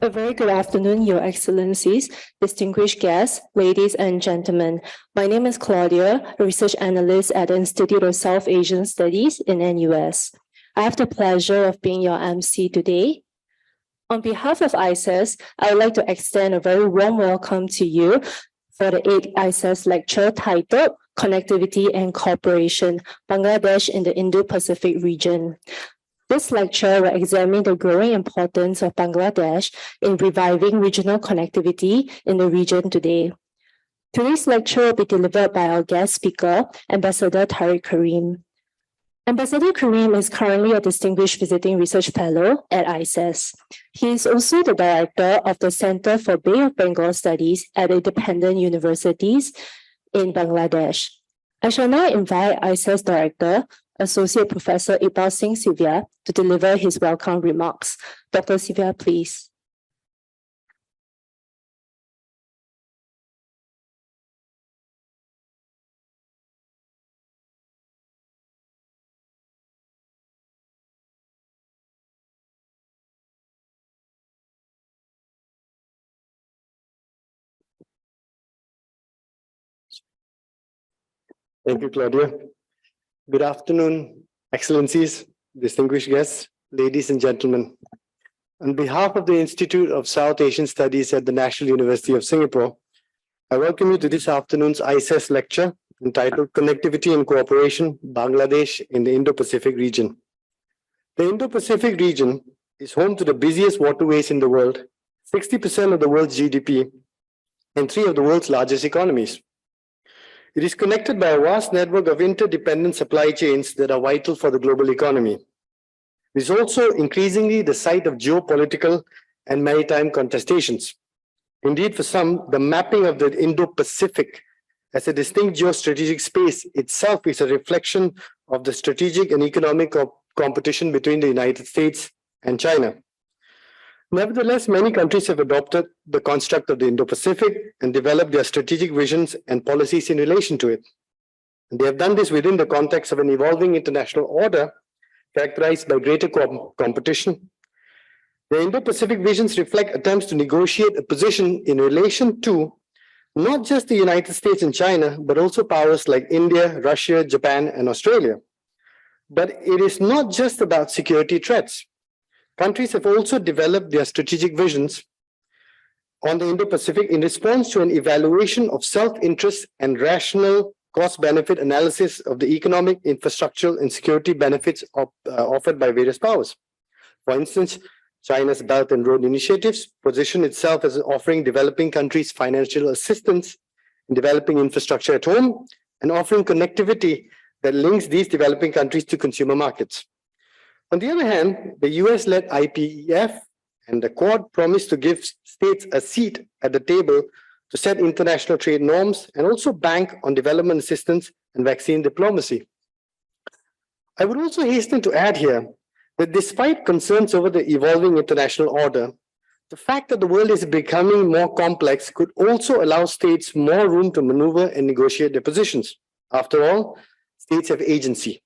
A very good afternoon, Your Excellencies, distinguished guests, ladies and gentlemen. My name is Claudia, a research analyst at the Institute of South Asian Studies in NUS. I have the pleasure of being your MC today. On behalf of ISAS, I would like to extend a very warm welcome to you for the 8th ISAS lecture titled Connectivity and Cooperation, Bangladesh in the Indo-Pacific region. This lecture will examine the growing importance of Bangladesh in reviving regional connectivity in the region today. Today's lecture will be delivered by our guest speaker, Ambassador Tariq Karim. Ambassador Karim is currently a distinguished visiting research fellow at ISAS. He is also the director of the Center for Bay of Bengal Studies at independent universities in Bangladesh. I shall now invite ISAS Director, Associate Professor Iqbal Singh Sivia, to deliver his welcome remarks. Dr. Sivia, please. Thank you, Claudia. Good afternoon, Excellencies, distinguished guests, ladies and gentlemen. On behalf of the Institute of South Asian Studies at the National University of Singapore, I welcome you to this afternoon's ISAS lecture entitled Connectivity and Cooperation, Bangladesh in the Indo-Pacific region. The Indo-Pacific region is home to the busiest waterways in the world, 60% of the world's GDP, and 3 of the world's largest economies. It is connected by a vast network of interdependent supply chains that are vital for the global economy. It is also increasingly the site of geopolitical and maritime contestations. Indeed, for some, the mapping of the Indo-Pacific as a distinct geostrategic space itself is a reflection of the strategic and economic competition between the United States and China. Nevertheless, many countries have adopted the construct of the Indo-Pacific and developed their strategic visions and policies in relation to it. And they have done this within the context of an evolving international order characterized by greater competition. The Indo-Pacific visions reflect attempts to negotiate a position in relation to not just the United States and China, but also powers like India, Russia, Japan, and Australia. But it is not just about security threats. Countries have also developed their strategic visions on the Indo-Pacific in response to an evaluation of self-interest and rational cost-benefit analysis of the economic, infrastructural, and security benefits offered by various powers. For instance, China's Belt and Road initiatives position itself as offering developing countries financial assistance in developing infrastructure at home and offering connectivity that links these developing countries to consumer markets. On the other hand, the US-led IPEF and the Quad promised to give states a seat at the table to set international trade norms and also bank on development assistance and vaccine diplomacy. I would also hasten to add here that despite concerns over the evolving international order, the fact that the world is becoming more complex could also allow states more room to maneuver and negotiate their positions. After all, states have agency.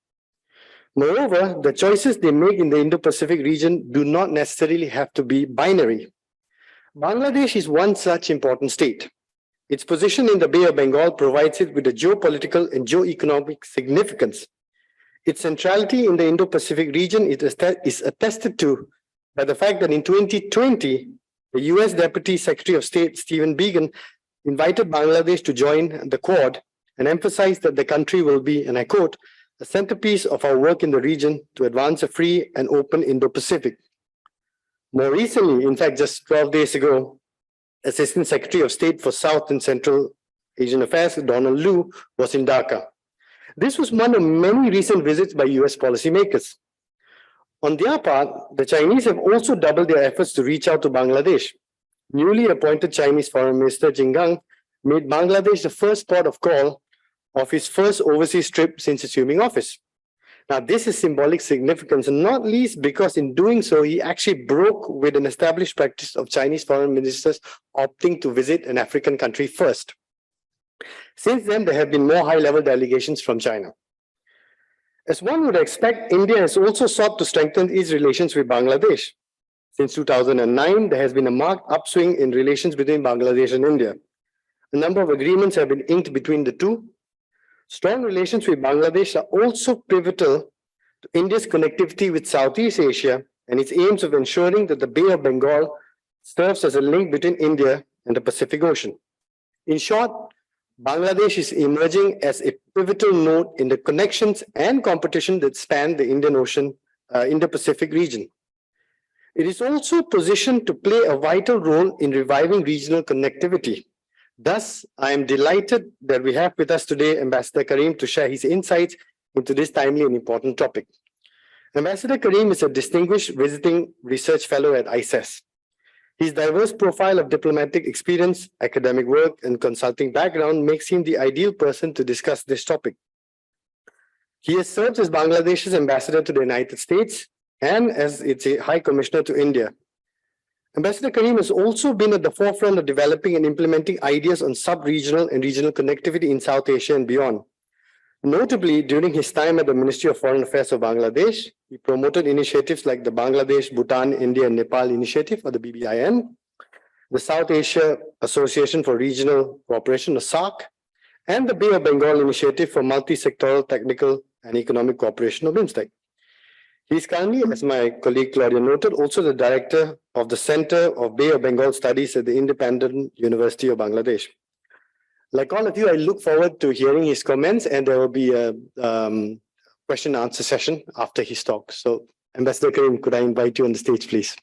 Moreover, the choices they make in the Indo-Pacific region do not necessarily have to be binary. Bangladesh is one such important state. Its position in the Bay of Bengal provides it with a geopolitical and geo-economic significance. Its centrality in the Indo-Pacific region is attested to by the fact that in 2020, the US Deputy Secretary of State, Stephen Biegun, invited Bangladesh to join the Quad and emphasized that the country will be, and I quote, a centerpiece of our work in the region to advance a free and open Indo-Pacific. More recently, in fact, just 12 days ago, Assistant Secretary of State for South and Central Asian Affairs, Donald Lu, was in Dhaka. This was one of many recent visits by US policymakers. On their part, the Chinese have also doubled their efforts to reach out to Bangladesh. Newly appointed Chinese Foreign Minister Jin Gang made Bangladesh the first port of call of his first overseas trip since assuming office. Now, this is symbolic significance, and not least because in doing so, he actually broke with an established practice of Chinese foreign ministers opting to visit an African country first. Since then, there have been more high-level delegations from China. As one would expect, India has also sought to strengthen its relations with Bangladesh. Since 2009, there has been a marked upswing in relations between Bangladesh and India. A number of agreements have been inked between the two. Strong relations with Bangladesh are also pivotal to India's connectivity with Southeast Asia and its aims of ensuring that the Bay of Bengal serves as a link between India and the Pacific Ocean. In short, Bangladesh is emerging as a pivotal node in the connections and competition that span the Indian Ocean, Indo-Pacific region. It is also positioned to play a vital role in reviving regional connectivity. Thus, I am delighted that we have with us today Ambassador Karim to share his insights into this timely and important topic. Ambassador Karim is a distinguished visiting research fellow at ISAS. His diverse profile of diplomatic experience, academic work, and consulting background makes him the ideal person to discuss this topic. He has served as Bangladesh's ambassador to the United States and as its High Commissioner to India. Ambassador Karim has also been at the forefront of developing and implementing ideas on sub-regional and regional connectivity in South Asia and beyond. Notably, during his time at the Ministry of Foreign Affairs of Bangladesh, he promoted initiatives like the Bangladesh, Bhutan, India, and Nepal Initiative, or the BBIN, the South Asia Association for Regional Cooperation, or SARC, and the Bay of Bengal Initiative for Multi-Sectoral Technical and Economic Cooperation, or BIMSTEC. He is currently, as my colleague Claudia noted, also the director of the Center of Bay of Bengal Studies at the Independent University of Bangladesh. Like all of you, I look forward to hearing his comments, and there will be a question and answer session after his talk. So, Ambassador Karim, could I invite you on the stage, please?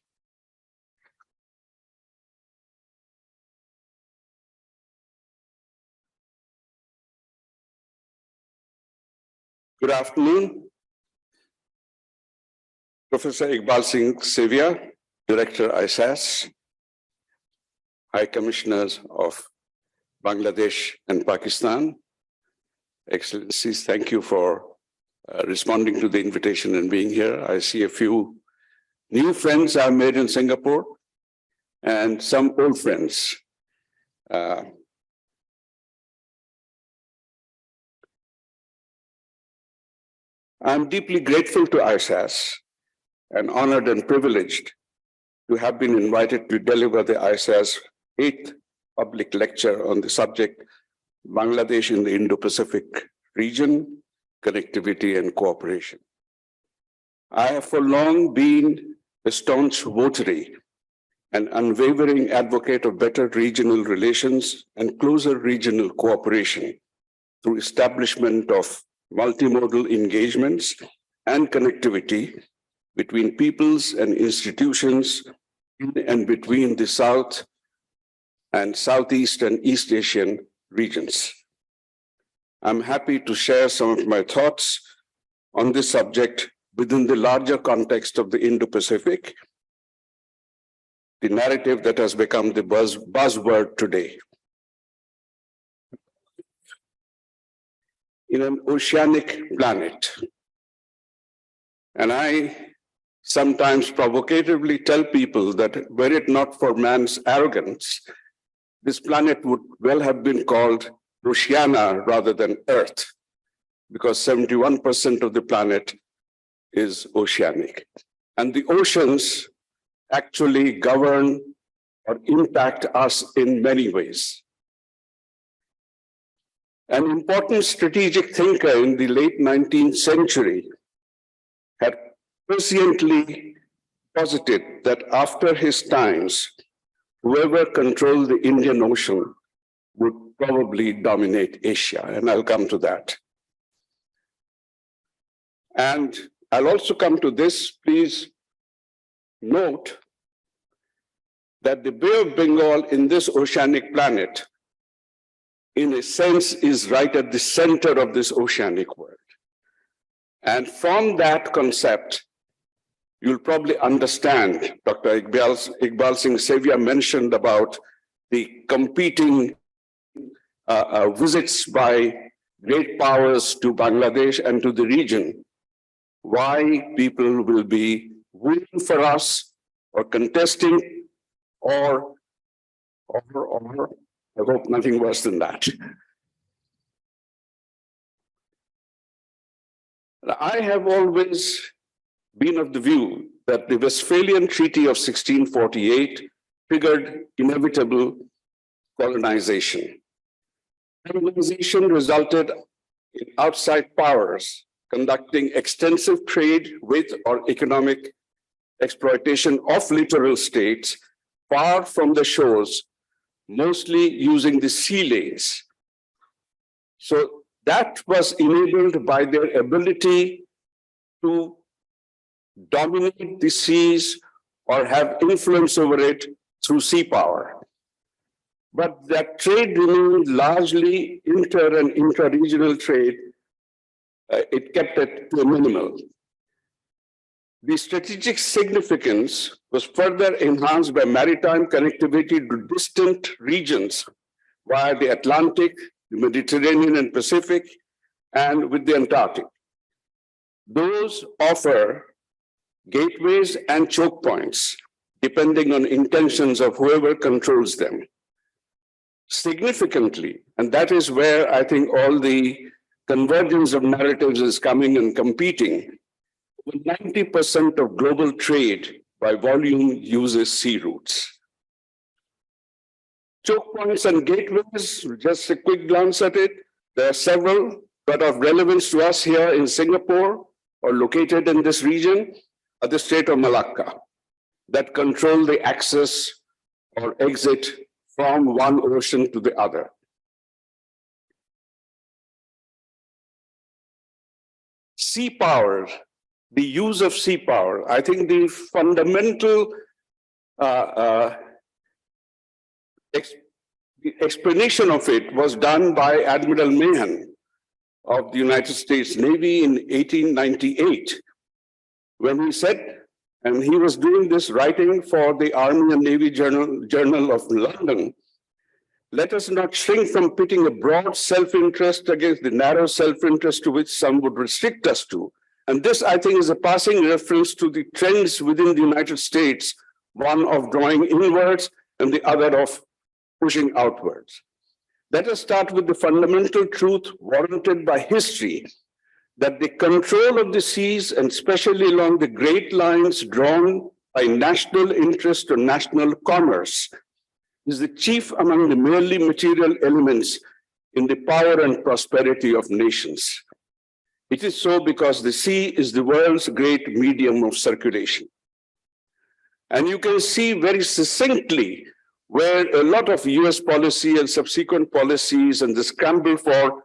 Good afternoon. Professor Iqbal Singh Sevia, Director ISAS, High Commissioners of Bangladesh and Pakistan. Excellencies, thank you for responding to the invitation and being here. I see a few new friends I've made in Singapore and some old friends. I'm deeply grateful to ISAS and honored and privileged to have been invited to deliver the ISAS 8th public lecture on the subject, Bangladesh in the Indo-Pacific region, connectivity and cooperation. I have for long been a staunch votary and unwavering advocate of better regional relations and closer regional cooperation through establishment of multimodal engagements and connectivity between peoples and institutions in and between the South and Southeast and East Asian regions. I'm happy to share some of my thoughts on this subject within the larger context of the Indo-Pacific, the narrative that has become the buzzword today. In an oceanic planet, and I sometimes provocatively tell people that were it not for man's arrogance, this planet would well have been called Oceania rather than Earth, because 71% of the planet is oceanic. And the oceans actually govern or impact us in many ways. An important strategic thinker in the late 19th century had presciently posited that after his times, whoever controlled the Indian Ocean would probably dominate Asia, and I'll come to that. And I'll also come to this. Please note that the Bay of Bengal in this oceanic planet, in a sense, is right at the center of this oceanic world. And from that concept, you'll probably understand, Dr. Iqbal Singh Sevia mentioned about the competing visits by great powers to Bangladesh and to the region, why people will be waiting for us or contesting or I hope nothing worse than that. I have always been of the view that the Westphalian Treaty of 1648 triggered inevitable colonization. Colonization resulted in outside powers conducting extensive trade with or economic exploitation of littoral states far from the shores, mostly using the sea lanes. So that was enabled by their ability to dominate the seas or have influence over it through sea power. But that trade remained largely inter and intra-regional trade. It kept it to a minimal. The strategic significance was further enhanced by maritime connectivity to distant regions via the Atlantic, the Mediterranean and Pacific, and with the Antarctic. Those offer gateways and choke points, depending on intentions of whoever controls them. Significantly, and that is where I think all the convergence of narratives is coming and competing, 90% of global trade by volume uses sea routes. Choke points and gateways, just a quick glance at it. There are several, but of relevance to us here in Singapore or located in this region are the Strait of Malacca that control the access or exit from one ocean to the other. Sea power, the use of sea power, I think the fundamental the explanation of it was done by Admiral Mahan of the United States Navy in 1898, when he said, and he was doing this writing for the Army and Navy Journal of London, let us not shrink from pitting a broad self-interest against the narrow self-interest to which some would restrict us to. And this, I think, is a passing reference to the trends within the United States, one of drawing inwards and the other of pushing outwards. Let us start with the fundamental truth warranted by history, that the control of the seas, and especially along the great lines drawn by national interest or national commerce, is the chief among the merely material elements in the power and prosperity of nations. It is so because the sea is the world's great medium of circulation. And you can see very succinctly where a lot of US policy and subsequent policies and the scramble for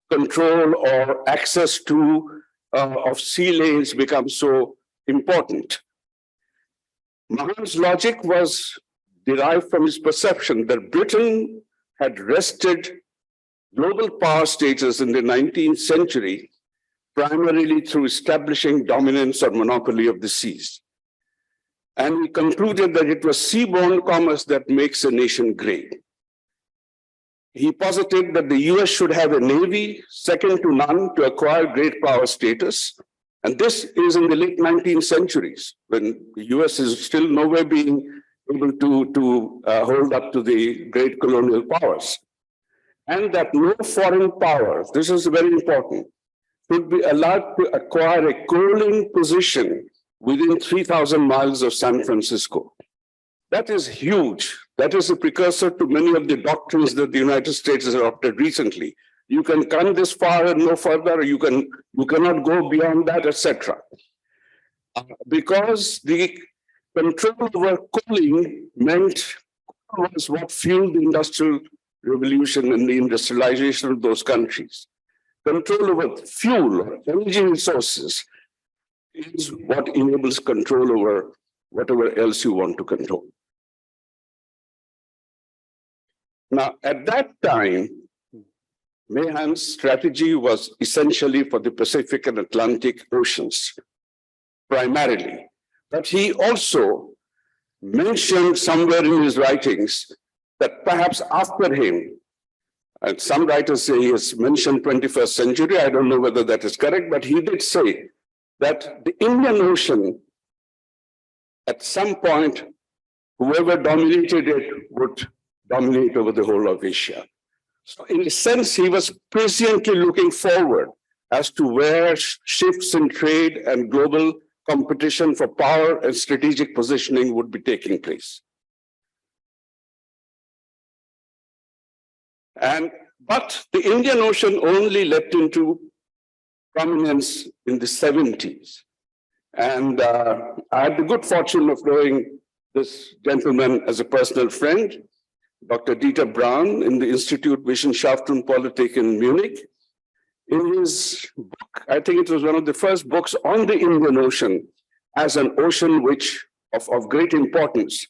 control or access to of sea lanes become so important. Mahan's logic was derived from his perception that Britain had wrested global power status in the 19th century, primarily through establishing dominance or monopoly of the seas. And he concluded that it was seaborne commerce that makes a nation great. He posited that the US should have a navy second to none to acquire great power status. And this is in the late 19th centuries, when the US is still nowhere being able to hold up to the great colonial powers. And that no foreign power, this is very important, should be allowed to acquire a coaling position within 3,000 miles of San Francisco. That is huge. That is a precursor to many of the doctrines that the United States has adopted recently. You can come this far and no further, you cannot go beyond that, etc. Because the control over coaling was what fueled the Industrial Revolution and the industrialization of those countries. Control over fuel or energy resources is what enables control over whatever else you want to control. Now, at that time, Mahan's strategy was essentially for the Pacific and Atlantic Oceans, primarily. But he also mentioned somewhere in his writings that perhaps after him, and some writers say he has mentioned 21st century, I don't know whether that is correct, but he did say that the Indian Ocean, at some point, whoever dominated it would dominate over the whole of Asia. So in a sense, he was presciently looking forward as to where shifts in trade and global competition for power and strategic positioning would be taking place. But the Indian Ocean only leapt into prominence in the 70s. And I had the good fortune of knowing this gentleman as a personal friend, Dr. Dieter Braun, in the Institut Wissenschaften in Munich. In his book, I think it was one of the first books on the Indian Ocean as an ocean which of great importance.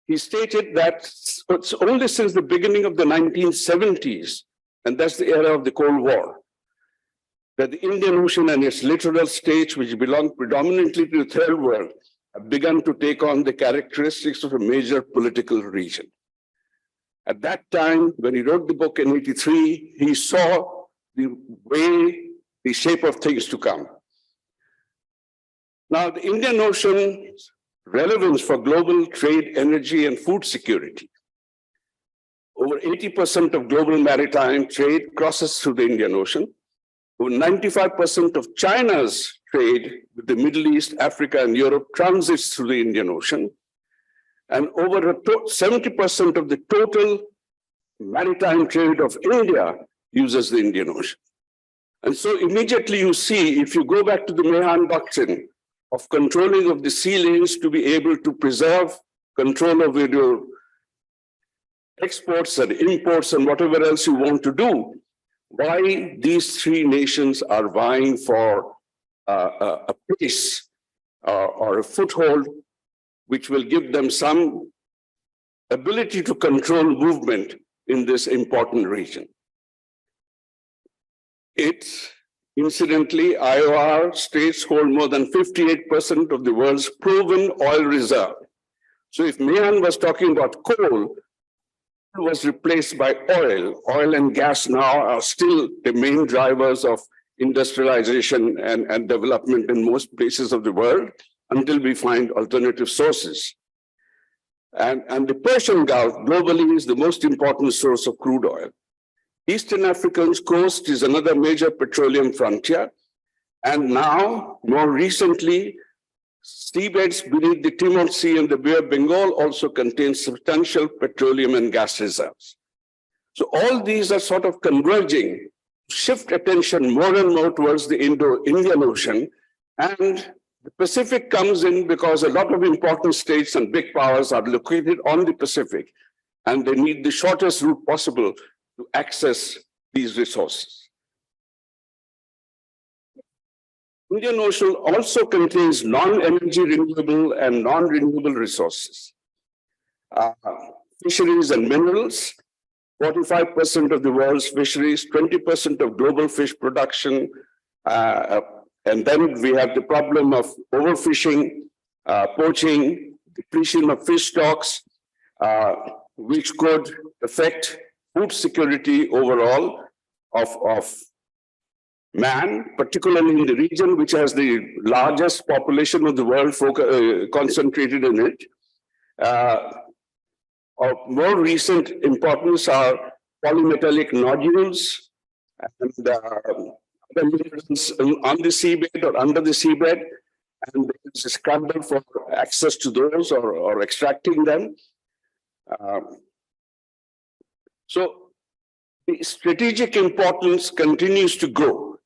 He stated that it's only since the beginning of the 1970s, and that's the era of the Cold War, that the Indian Ocean and its littoral states, which belong predominantly to the Third World, have begun to take on the characteristics of a major political region. At that time, when he wrote the book in '83, he saw the shape of things to come. Now, the Indian Ocean's relevance for global trade, energy, and food security. Over 80% of global maritime trade crosses through the Indian Ocean. Over 95% of China's trade with the Middle East, Africa, and Europe transits through the Indian Ocean. And over 70% of the total maritime trade of India uses the Indian Ocean. And so immediately you see, if you go back to the Mahan Doctrine of controlling of the sea lanes to be able to preserve control over your exports and imports and whatever else you want to do, why these three nations are vying for a place or a foothold which will give them some ability to control movement in this important region. Incidentally, IOR states hold more than 58% of the world's proven oil reserve. So if Mahan was talking about coal, it was replaced by oil. Oil and gas now are still the main drivers of industrialization and development in most places of the world until we find alternative sources. And the Persian Gulf globally is the most important source of crude oil. Eastern African's coast is another major petroleum frontier. And now, more recently, seabeds beneath the Timor Sea and the Bay of Bengal also contain substantial petroleum and gas reserves. So all these are sort of converging, shift attention more and more towards the Indo-Indian Ocean. And the Pacific comes in because a lot of important states and big powers are located on the Pacific, and they need the shortest route possible to access these resources. Indian Ocean also contains non-energy renewable and non-renewable resources. Fisheries and minerals, 45% of the world's fisheries, 20% of global fish production, and then we have the problem of overfishing, poaching, depletion of fish stocks, which could affect food security overall of man, particularly in the region which has the largest population of the world concentrated in it. Of more recent importance are polymetallic nodules and other minerals on the seabed or under the seabed, and there is a scramble for access to those or extracting them. So the strategic importance continues to grow.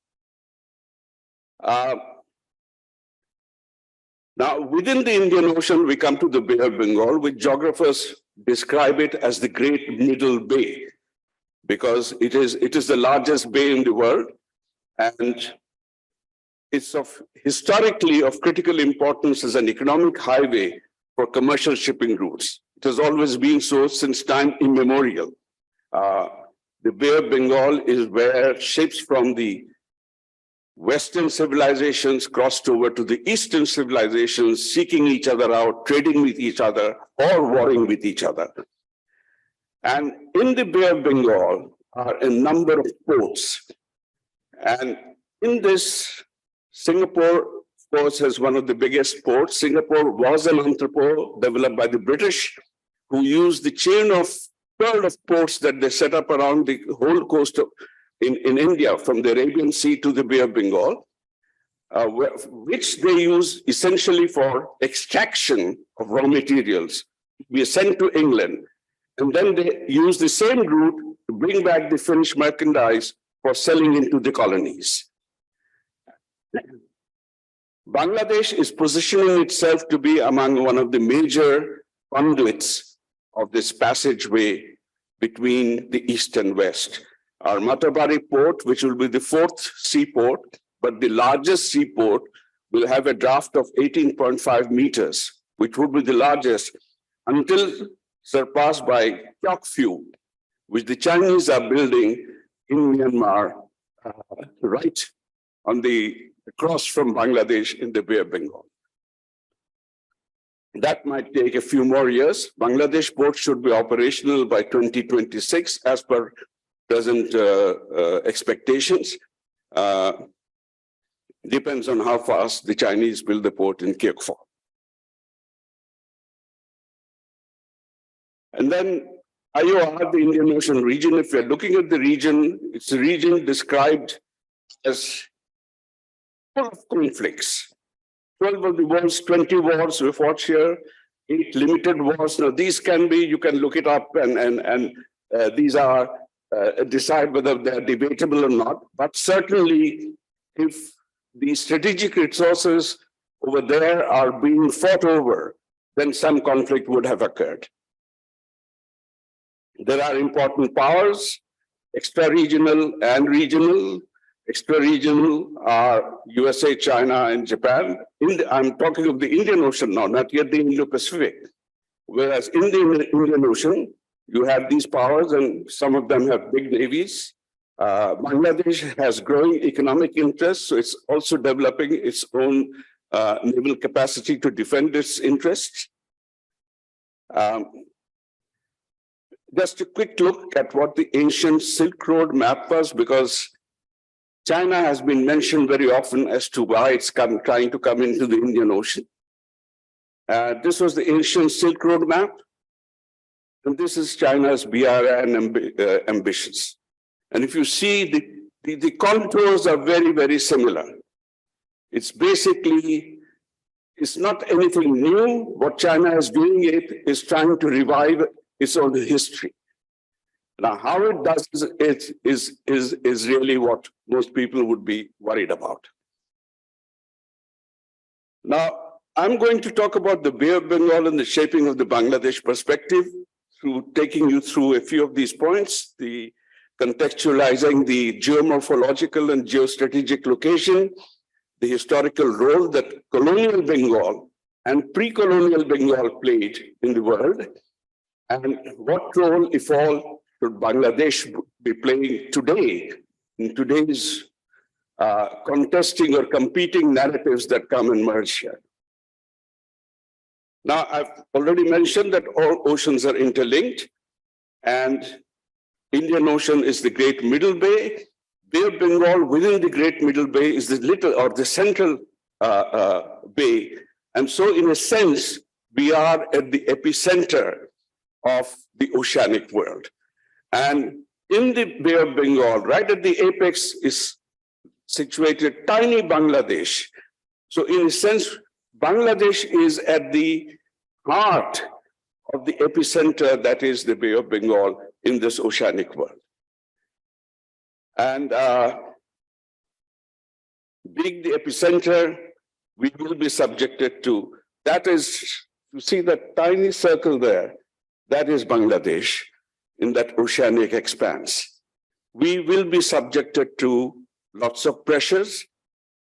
Now, within the Indian Ocean, we come to the Bay of Bengal, which geographers describe it as the Great Middle Bay, because it is the largest bay in the world, and it's historically of critical importance as an economic highway for commercial shipping routes. It has always been so since time immemorial. The Bay of Bengal is where ships from the Western civilizations crossed over to the Eastern civilizations, seeking each other out, trading with each other, or warring with each other. And in the Bay of Bengal are a number of ports. And in this, Singapore, of course, has one of the biggest ports. Singapore was an entrepot developed by the British, who used the chain of ports that they set up around the whole coast of in India, from the Arabian Sea to the Bay of Bengal. which they use essentially for extraction of raw materials. We are sent to England, and then they use the same route to bring back the finished merchandise for selling into the colonies. Bangladesh is positioning itself to be among one of the major conduits of this passageway between the East and West. Our Matabari port, which will be the fourth seaport, but the largest seaport, will have a draft of 18.5 meters, which would be the largest, until surpassed by Kyokphu, which the Chinese are building in Myanmar, right on the across from Bangladesh in the Bay of Bengal. That might take a few more years. Bangladesh port should be operational by 2026 as per present expectations. Depends on how fast the Chinese build the port in Kyokphu. And then IOR, the Indian Ocean region, if we're looking at the region, it's a region described as full of conflicts. 12 of the world's 20 wars we fought here, 8 limited wars. Now these can be, you can look it up and these are, decide whether they're debatable or not. But certainly if the strategic resources over there are being fought over, then some conflict would have occurred. There are important powers, extra-regional and regional. Extra-regional are USA, China, and Japan. I'm talking of the Indian Ocean now, not yet the Indo-Pacific. Whereas in the Indian Ocean, you have these powers and some of them have big navies. Bangladesh has growing economic interests, so it's also developing its own naval capacity to defend its interests. Just a quick look at what the ancient Silk Road map was, because China has been mentioned very often as to why it's trying to come into the Indian Ocean. This was the ancient Silk Road map. And this is China's BRI ambitions. And if you see, the contours are very, very similar. It's basically, it's not anything new. What China is doing is trying to revive its own history. Now, how it does it is really what most people would be worried about. Now, I'm going to talk about the Bay of Bengal and the shaping of the Bangladesh perspective through taking you through a few of these points, the contextualizing the geomorphological and geostrategic location, the historical role that colonial Bengal and pre-colonial Bengal played in the world, and what role, if all, should Bangladesh be playing today in today's contesting or competing narratives that come and merge here. Now, I've already mentioned that all oceans are interlinked, and Indian Ocean is the Great Middle Bay. Bay of Bengal within the Great Middle Bay is the little or the central bay. And so in a sense, we are at the epicenter of the oceanic world. And in the Bay of Bengal, right at the apex is situated tiny Bangladesh. So in a sense, Bangladesh is at the heart of the epicenter that is the Bay of Bengal in this oceanic world. And being the epicenter, we will be subjected to, that is, you see that tiny circle there, that is Bangladesh in that oceanic expanse. We will be subjected to lots of pressures,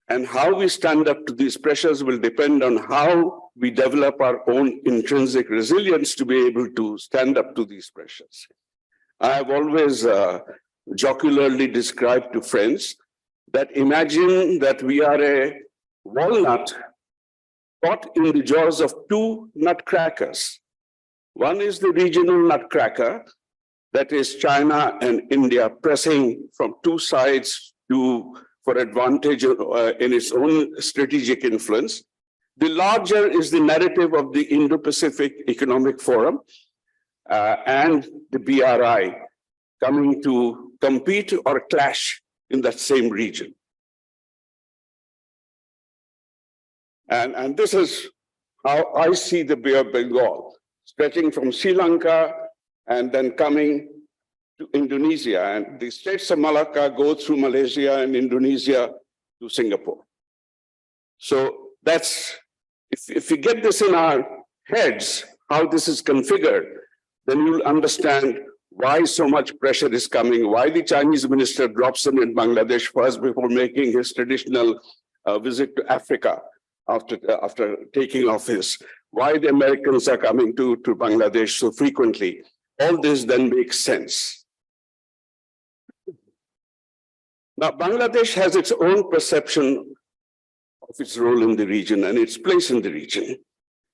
and how we stand up to these pressures will depend on how we develop our own intrinsic resilience to be able to stand up to these pressures. I have always jocularly described to friends that imagine that we are a walnut caught in the jaws of two nutcrackers. One is the regional nutcracker, that is China and India pressing from two sides for advantage in its own strategic influence. The larger is the narrative of the Indo-Pacific Economic Forum and the BRI coming to compete or clash in that same region. And this is how I see the Bay of Bengal, stretching from Sri Lanka and then coming to Indonesia. And the Straits of Malacca go through Malaysia and Indonesia to Singapore. So that's, if we get this in our heads, how this is configured, then you'll understand why so much pressure is coming, why the Chinese minister drops in Bangladesh first before making his traditional visit to Africa after taking office, why the Americans are coming to Bangladesh so frequently. All this then makes sense. Now, Bangladesh has its own perception of its role in the region and its place in the region.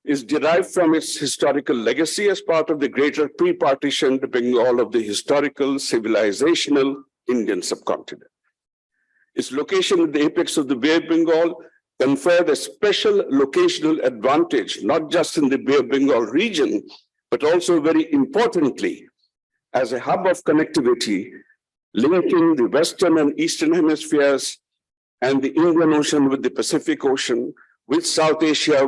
Is derived from its historical legacy as part of the greater pre-partitioned Bengal of the historical civilisational Indian subcontinent. Its location at the apex of the Bay of Bengal conferred a special locational advantage, not just in the Bay of Bengal region, but also very importantly, as a hub of connectivity, linking the Western and Eastern hemispheres and the Indian Ocean with the Pacific Ocean, with South Asia,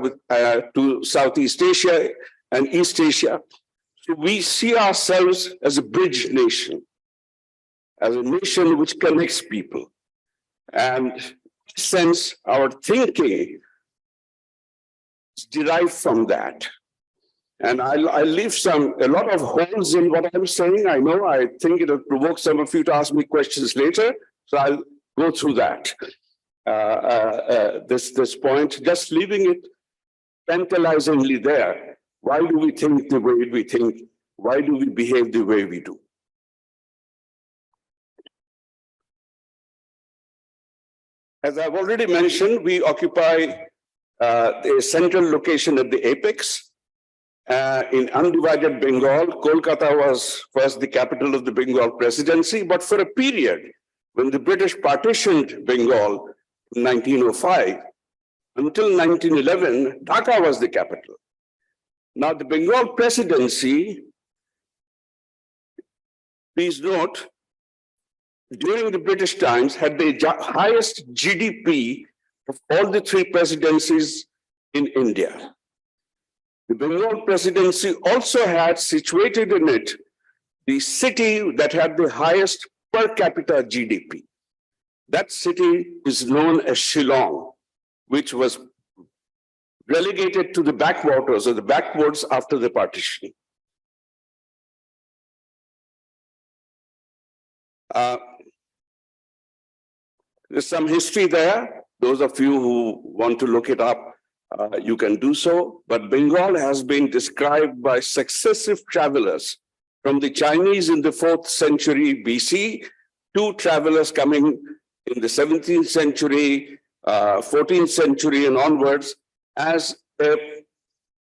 to Southeast Asia and East Asia. So we see ourselves as a bridge nation, as a nation which connects people. And in a sense, our thinking is derived from that. And I leave a lot of holes in what I'm saying. I think it'll provoke some of you to ask me questions later. So I'll go through that. This point, just leaving it tantalizingly there. Why do we think the way we think? Why do we behave the way we do? As I've already mentioned, we occupy a central location at the apex. In undivided Bengal, Kolkata was first the capital of the Bengal presidency, but for a period when the British partitioned Bengal, 1905, until 1911, Dhaka was the capital. Now, the Bengal presidency, please note, during the British times, had the highest GDP of all the three presidencies in India. The Bengal presidency also had situated in it the city that had the highest per capita GDP. That city is known as Shillong, which was relegated to the backwaters or the backwards after the partition. There's some history there. Those of you who want to look it up, you can do so. But Bengal has been described by successive travelers from the Chinese in the 4th century BC, to travelers coming in the 17th century, 14th century and onwards, as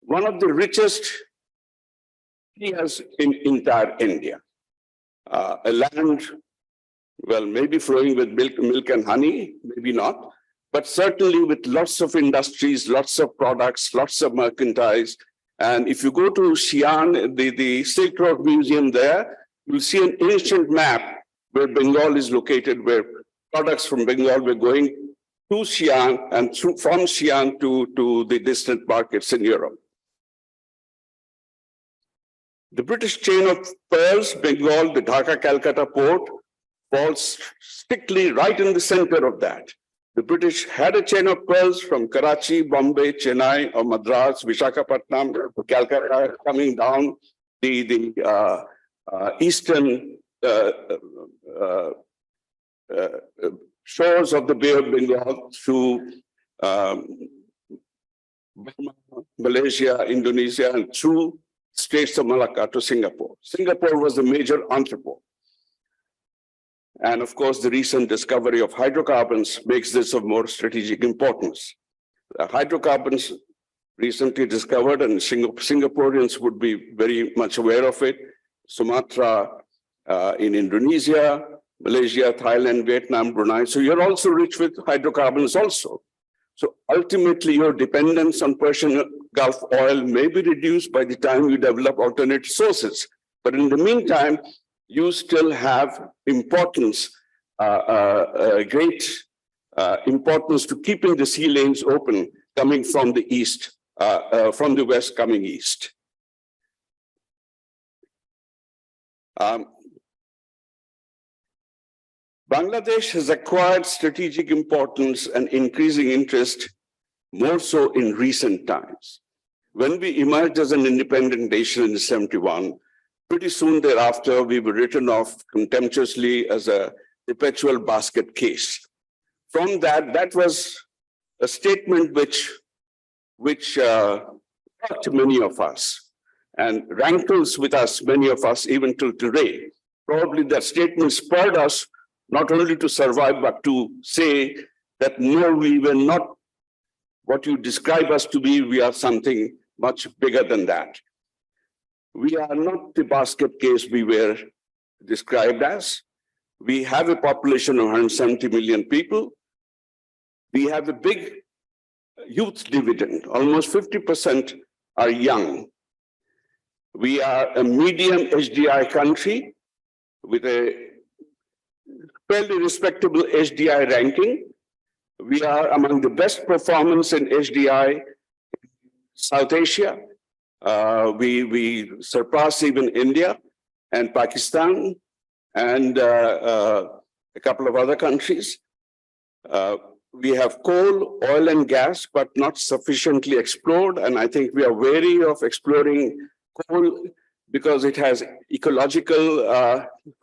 one of the richest areas in entire India. A land, well, maybe flowing with milk and honey, maybe not, but certainly with lots of industries, lots of products, lots of merchandise. And if you go to Xi'an, the Silk Road Museum there, you'll see an ancient map where Bengal is located, where products from Bengal were going to Xi'an and from Xi'an to the distant markets in Europe. The British chain of pearls, Bengal, the Dhaka-Calcutta port, falls strictly right in the center of that. The British had a chain of pearls from Karachi, Bombay, Chennai, or Madras, Visakhapatnam, Calcutta, coming down the eastern shores of the Bay of Bengal through Malaysia, Indonesia, and through Straits of Malacca to Singapore. Singapore was the major entrepot. And of course, the recent discovery of hydrocarbons makes this of more strategic importance. Hydrocarbons recently discovered, and Singaporeans would be very much aware of it. Sumatra in Indonesia, Malaysia, Thailand, Vietnam, Brunei. So you're also rich with hydrocarbons also. So ultimately, your dependence on Persian Gulf oil may be reduced by the time you develop alternate sources. But in the meantime, you still have importance, great importance to keeping the sea lanes open, coming from the east, from the west coming east. Bangladesh has acquired strategic importance and increasing interest more so in recent times. When we emerged as an independent nation in 1971, pretty soon thereafter, we were written off contemptuously as a perpetual basket case. From that, that was a statement which hurt many of us and rankles with us, many of us, even till today. Probably that statement spurred us not only to survive, but to say that no, we were not what you describe us to be, we are something much bigger than that. We are not the basket case we were described as. We have a population of 170 million people. We have a big youth dividend. Almost 50% are young. We are a medium HDI country with a fairly respectable HDI ranking. We are among the best performance in HDI South Asia. We surpass even India and Pakistan and a couple of other countries. We have coal, oil and gas, but not sufficiently explored. And I think we are wary of exploring coal because it has ecological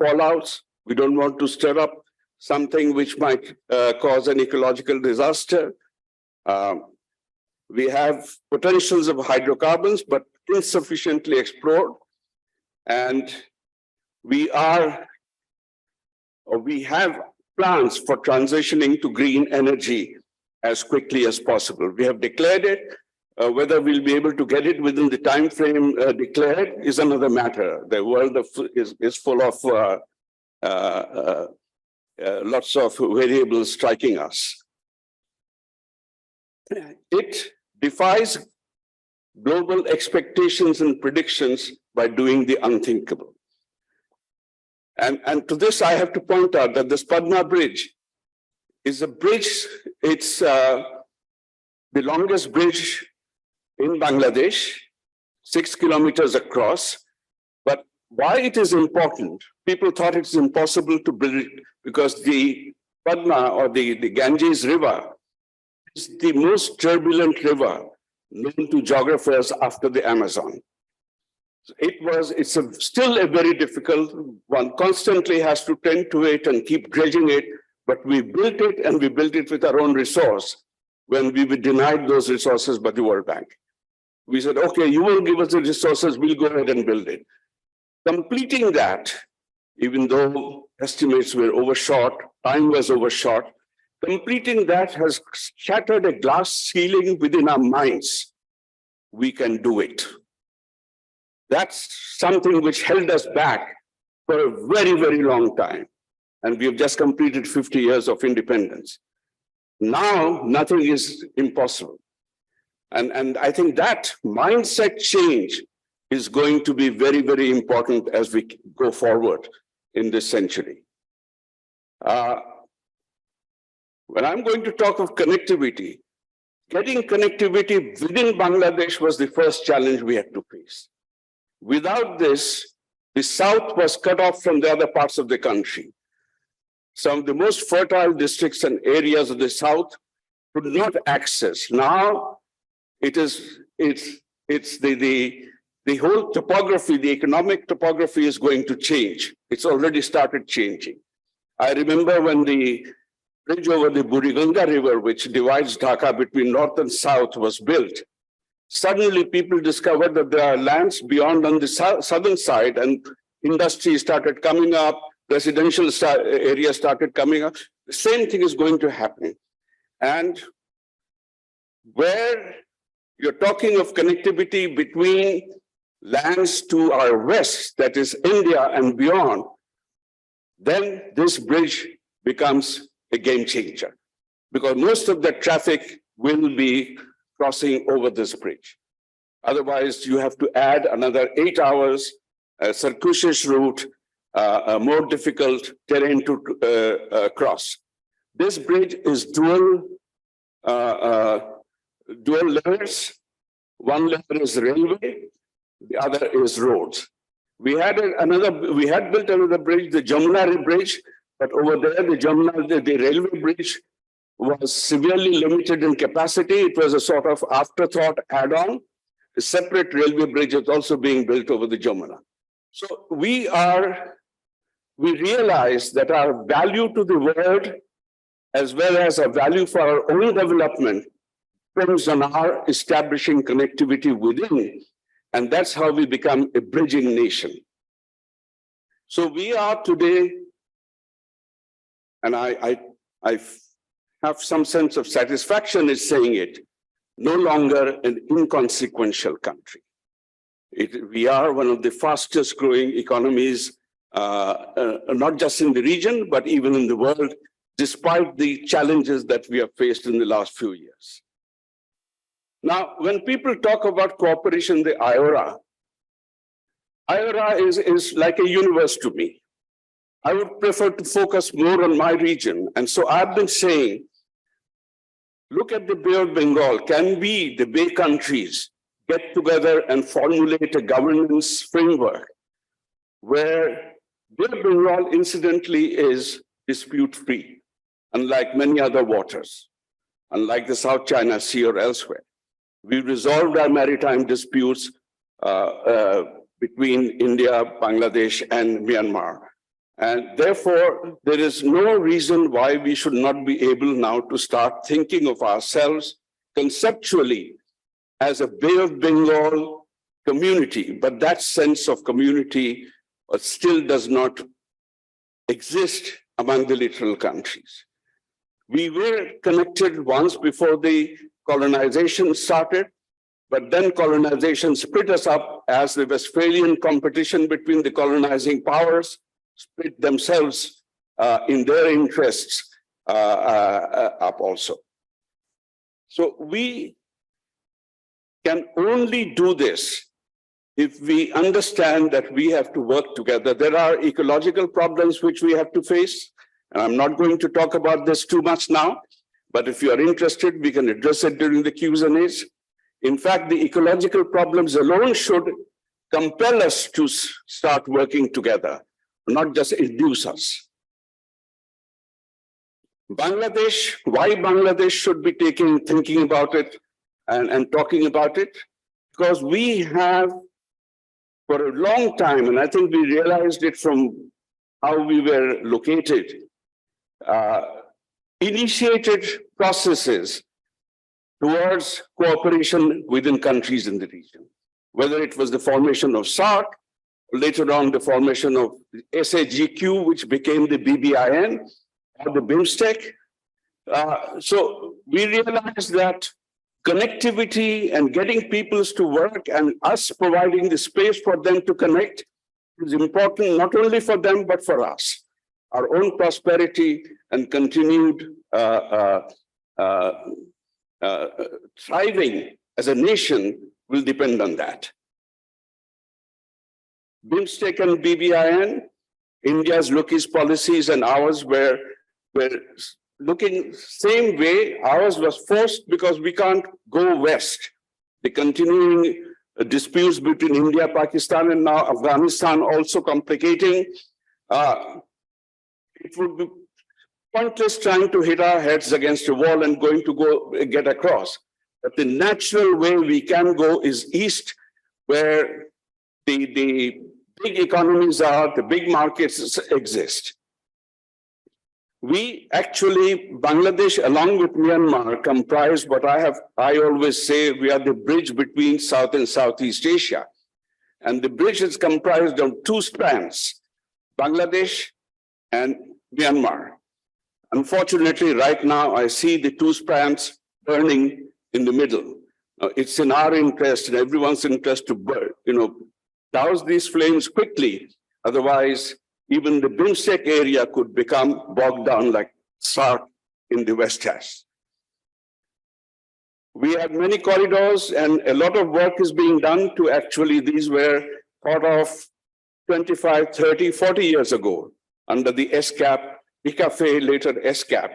fallouts. We don't want to stir up something which might cause an ecological disaster. We have potentials of hydrocarbons, but insufficiently explored. And we have plans for transitioning to green energy as quickly as possible. We have declared it. Whether we'll be able to get it within the time frame declared is another matter. The world is full of lots of variables striking us. It defies global expectations and predictions by doing the unthinkable. And to this, I have to point out that this Padma Bridge is a bridge, it's the longest bridge in Bangladesh, 6 kilometers across. But why it is important? People thought it's impossible to build it because the Padma or the Ganges River is the most turbulent river known to geographers after the Amazon. It's still a very difficult one, constantly has to tend to it and keep dredging it, but we built it and we built it with our own resource when we were denied those resources by the World Bank. We said, okay, you will give us the resources, we'll go ahead and build it. Completing that, even though estimates were overshot, time was overshot, completing that has shattered a glass ceiling within our minds. We can do it. That's something which held us back for a very, very long time. And we have just completed 50 years of independence. Now, nothing is impossible. And I think that mindset change is going to be very, very important as we go forward in this century. When I'm going to talk of connectivity, getting connectivity within Bangladesh was the first challenge we had to face. Without this, the South was cut off from the other parts of the country. Some of the most fertile districts and areas of the South could not access. Now, it's the whole topography, the economic topography is going to change. It's already started changing. I remember when the bridge over the Buriganga River, which divides Dhaka between north and south, was built. Suddenly, people discovered that there are lands beyond on the southern side, and industry started coming up, residential areas started coming up. The same thing is going to happen. And where you're talking of connectivity between lands to our west, that is India and beyond, then this bridge becomes a game changer, because most of the traffic will be crossing over this bridge. Otherwise, you have to add another 8 hours, a circuitous route, a more difficult terrain to cross. This bridge is dual dual layers. One layer is railway, the other is roads. We had built another bridge, the Jamuna Bridge, but over there, the railway bridge was severely limited in capacity. It was a sort of afterthought add-on. A separate railway bridge is also being built over the Jamuna. So we realize that our value to the world, as well as a value for our own development, depends on our establishing connectivity within, and that's how we become a bridging nation. So we are today, and I have some sense of satisfaction in saying it, no longer an inconsequential country. We are one of the fastest growing economies, not just in the region, but even in the world, despite the challenges that we have faced in the last few years. Now, when people talk about cooperation, the IORA is like a universe to me. I would prefer to focus more on my region. And so I've been saying, look at the Bay of Bengal. Can we, the Bay countries, get together and formulate a governance framework where Bay of Bengal, incidentally, is dispute-free, unlike many other waters, unlike the South China Sea or elsewhere. We resolved our maritime disputes between India, Bangladesh, and Myanmar. And therefore, there is no reason why we should not be able now to start thinking of ourselves conceptually as a Bay of Bengal community. But that sense of community still does not exist among the littoral countries. We were connected once before the colonization started, but then colonization split us up as the Westphalian competition between the colonizing powers split themselves in their interests up also. So we can only do this if we understand that we have to work together. There are ecological problems which we have to face, and I'm not going to talk about this too much now, but if you are interested, we can address it during the Q's and A's. In fact, the ecological problems alone should compel us to start working together, not just induce us. Bangladesh, why Bangladesh should be thinking about it and talking about it? Because we have, for a long time, and I think we realized it from how we were located, initiated processes towards cooperation within countries in the region, whether it was the formation of SAARC, later on the formation of SAGQ, which became the BBIN, or the BIMSTEC. So we realized that connectivity and getting peoples to work and us providing the space for them to connect is important, not only for them, but for us. Our own prosperity and continued thriving as a nation will depend on that. BIMSTEC and BBIN, India's locus policies and ours were looking same way. Ours was forced because we can't go west. The continuing disputes between India, Pakistan, and now Afghanistan also complicating. It would be pointless trying to hit our heads against a wall and going to go get across. But the natural way we can go is east, where the big economies are, the big markets exist. We actually, Bangladesh, along with Myanmar, comprise what I always say, we are the bridge between South and Southeast Asia. And the bridge is comprised of two strands, Bangladesh and Myanmar. Unfortunately, right now, I see the two strands burning in the middle. It's in our interest and everyone's interest to burn, douse these flames quickly. Otherwise, even the BIMSTEC area could become bogged down like SAARC in the West has. We have many corridors and a lot of work is being done to actually, these were thought of 25, 30, 40 years ago under the SCAP, ICAFE, later SCAP.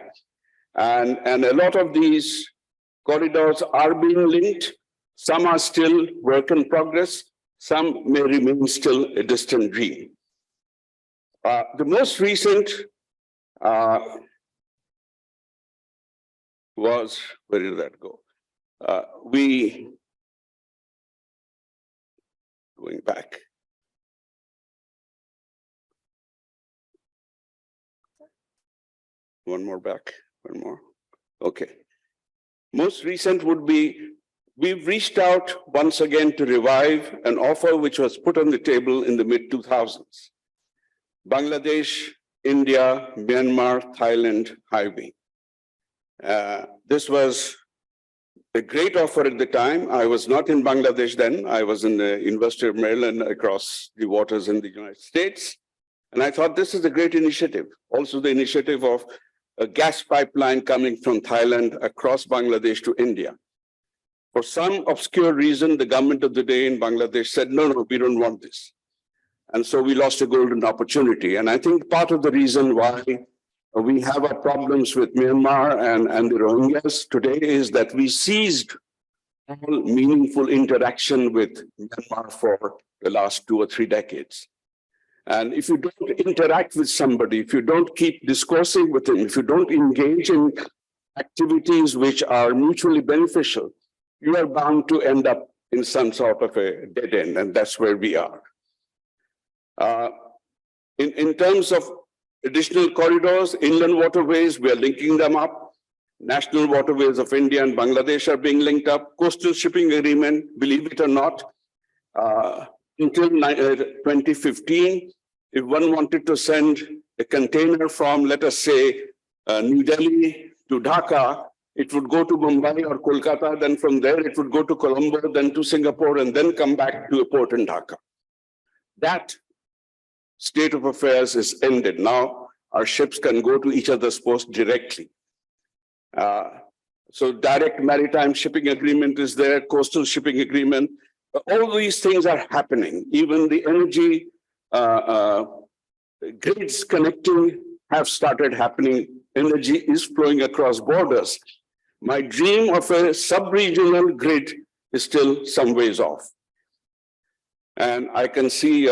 And a lot of these corridors are being linked. Some are still work in progress. Some may remain still a distant dream. The most recent was, where did that go? Going back. One more back, one more. Okay. Most recent would be, we've reached out once again to revive an offer which was put on the table in the mid-2000s. Bangladesh, India, Myanmar, Thailand highway. This was a great offer at the time. I was not in Bangladesh then. I was in the University of Maryland across the waters in the United States. And I thought this is a great initiative. Also the initiative of a gas pipeline coming from Thailand across Bangladesh to India. For some obscure reason, the government of the day in Bangladesh said, no, we don't want this. And so we lost a golden opportunity. And I think part of the reason why we have our problems with Myanmar and the Rohingyas today is that we seized all meaningful interaction with Myanmar for the last 2 or 3 decades. And if you don't interact with somebody, if you don't keep discoursing with him, if you don't engage in activities which are mutually beneficial, you are bound to end up in some sort of a dead end, and that's where we are. In terms of additional corridors, inland waterways, we are linking them up. National waterways of India and Bangladesh are being linked up. Coastal shipping agreement, believe it or not, until 2015, if one wanted to send a container from, let us say, New Delhi to Dhaka, it would go to Mumbai or Kolkata, then from there it would go to Colombo, then to Singapore, and then come back to a port in Dhaka. That state of affairs is ended. Now our ships can go to each other's ports directly. So direct maritime shipping agreement is there, coastal shipping agreement. All these things are happening. Even the energy grids connecting have started happening. Energy is flowing across borders. My dream of a sub-regional grid is still some ways off. And I can see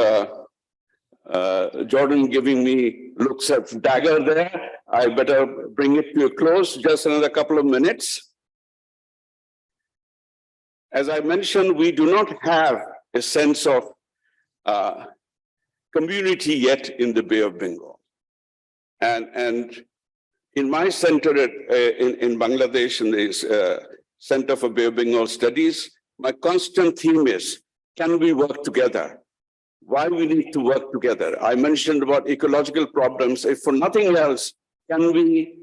Jordan giving me looks of dagger there. I better bring it to a close, just another couple of minutes. As I mentioned, we do not have a sense of community yet in the Bay of Bengal. And in my center in Bangladesh, in the Center for Bay of Bengal Studies, my constant theme is, can we work together? Why we need to work together? I mentioned about ecological problems. If for nothing else, can we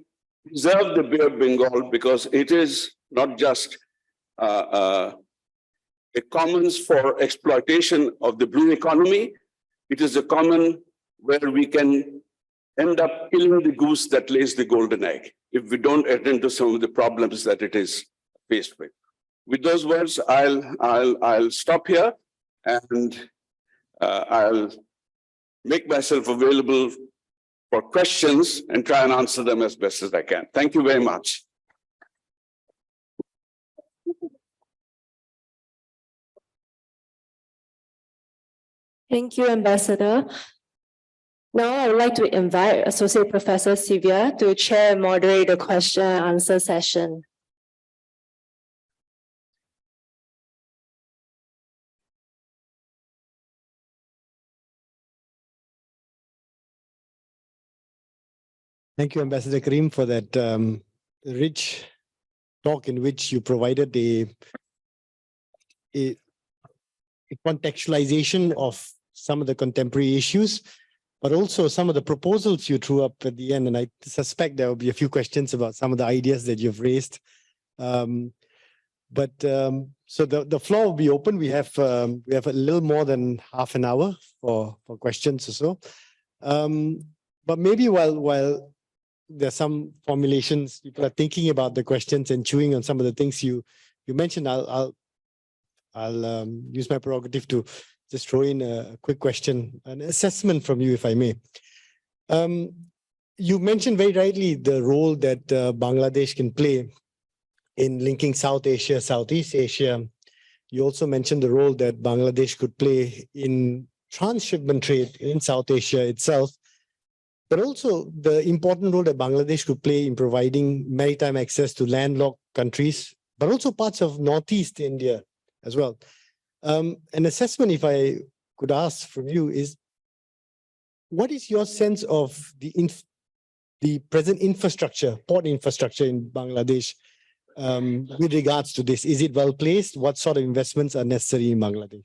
preserve the Bay of Bengal, because it is not just a commons for exploitation of the blue economy. It is a common where we can end up killing the goose that lays the golden egg if we don't attend to some of the problems that it is faced with. With those words, I'll stop here, and I'll make myself available for questions and try and answer them as best as I can. Thank you very much. Thank you, Ambassador. Now I would like to invite Associate Professor Sylvia to chair and moderate the question and answer session. Thank you, Ambassador Karim, for that rich talk in which you provided a contextualization of some of the contemporary issues, but also some of the proposals you threw up at the end. And I suspect there will be a few questions about some of the ideas that you've raised. So the floor will be open. We have a little more than half an hour for questions or so. But maybe while there's some formulations, people are thinking about the questions and chewing on some of the things you mentioned, I'll use my prerogative to just throw in a quick question, an assessment from you, if I may. You mentioned very rightly the role that Bangladesh can play in linking South Asia, Southeast Asia. You also mentioned the role that Bangladesh could play in transshipment trade in South Asia itself, but also the important role that Bangladesh could play in providing maritime access to landlocked countries, but also parts of Northeast India as well. An assessment, if I could ask from you, is what is your sense of the present infrastructure, port infrastructure in Bangladesh with regards to this? Is it well placed? What sort of investments are necessary in Bangladesh?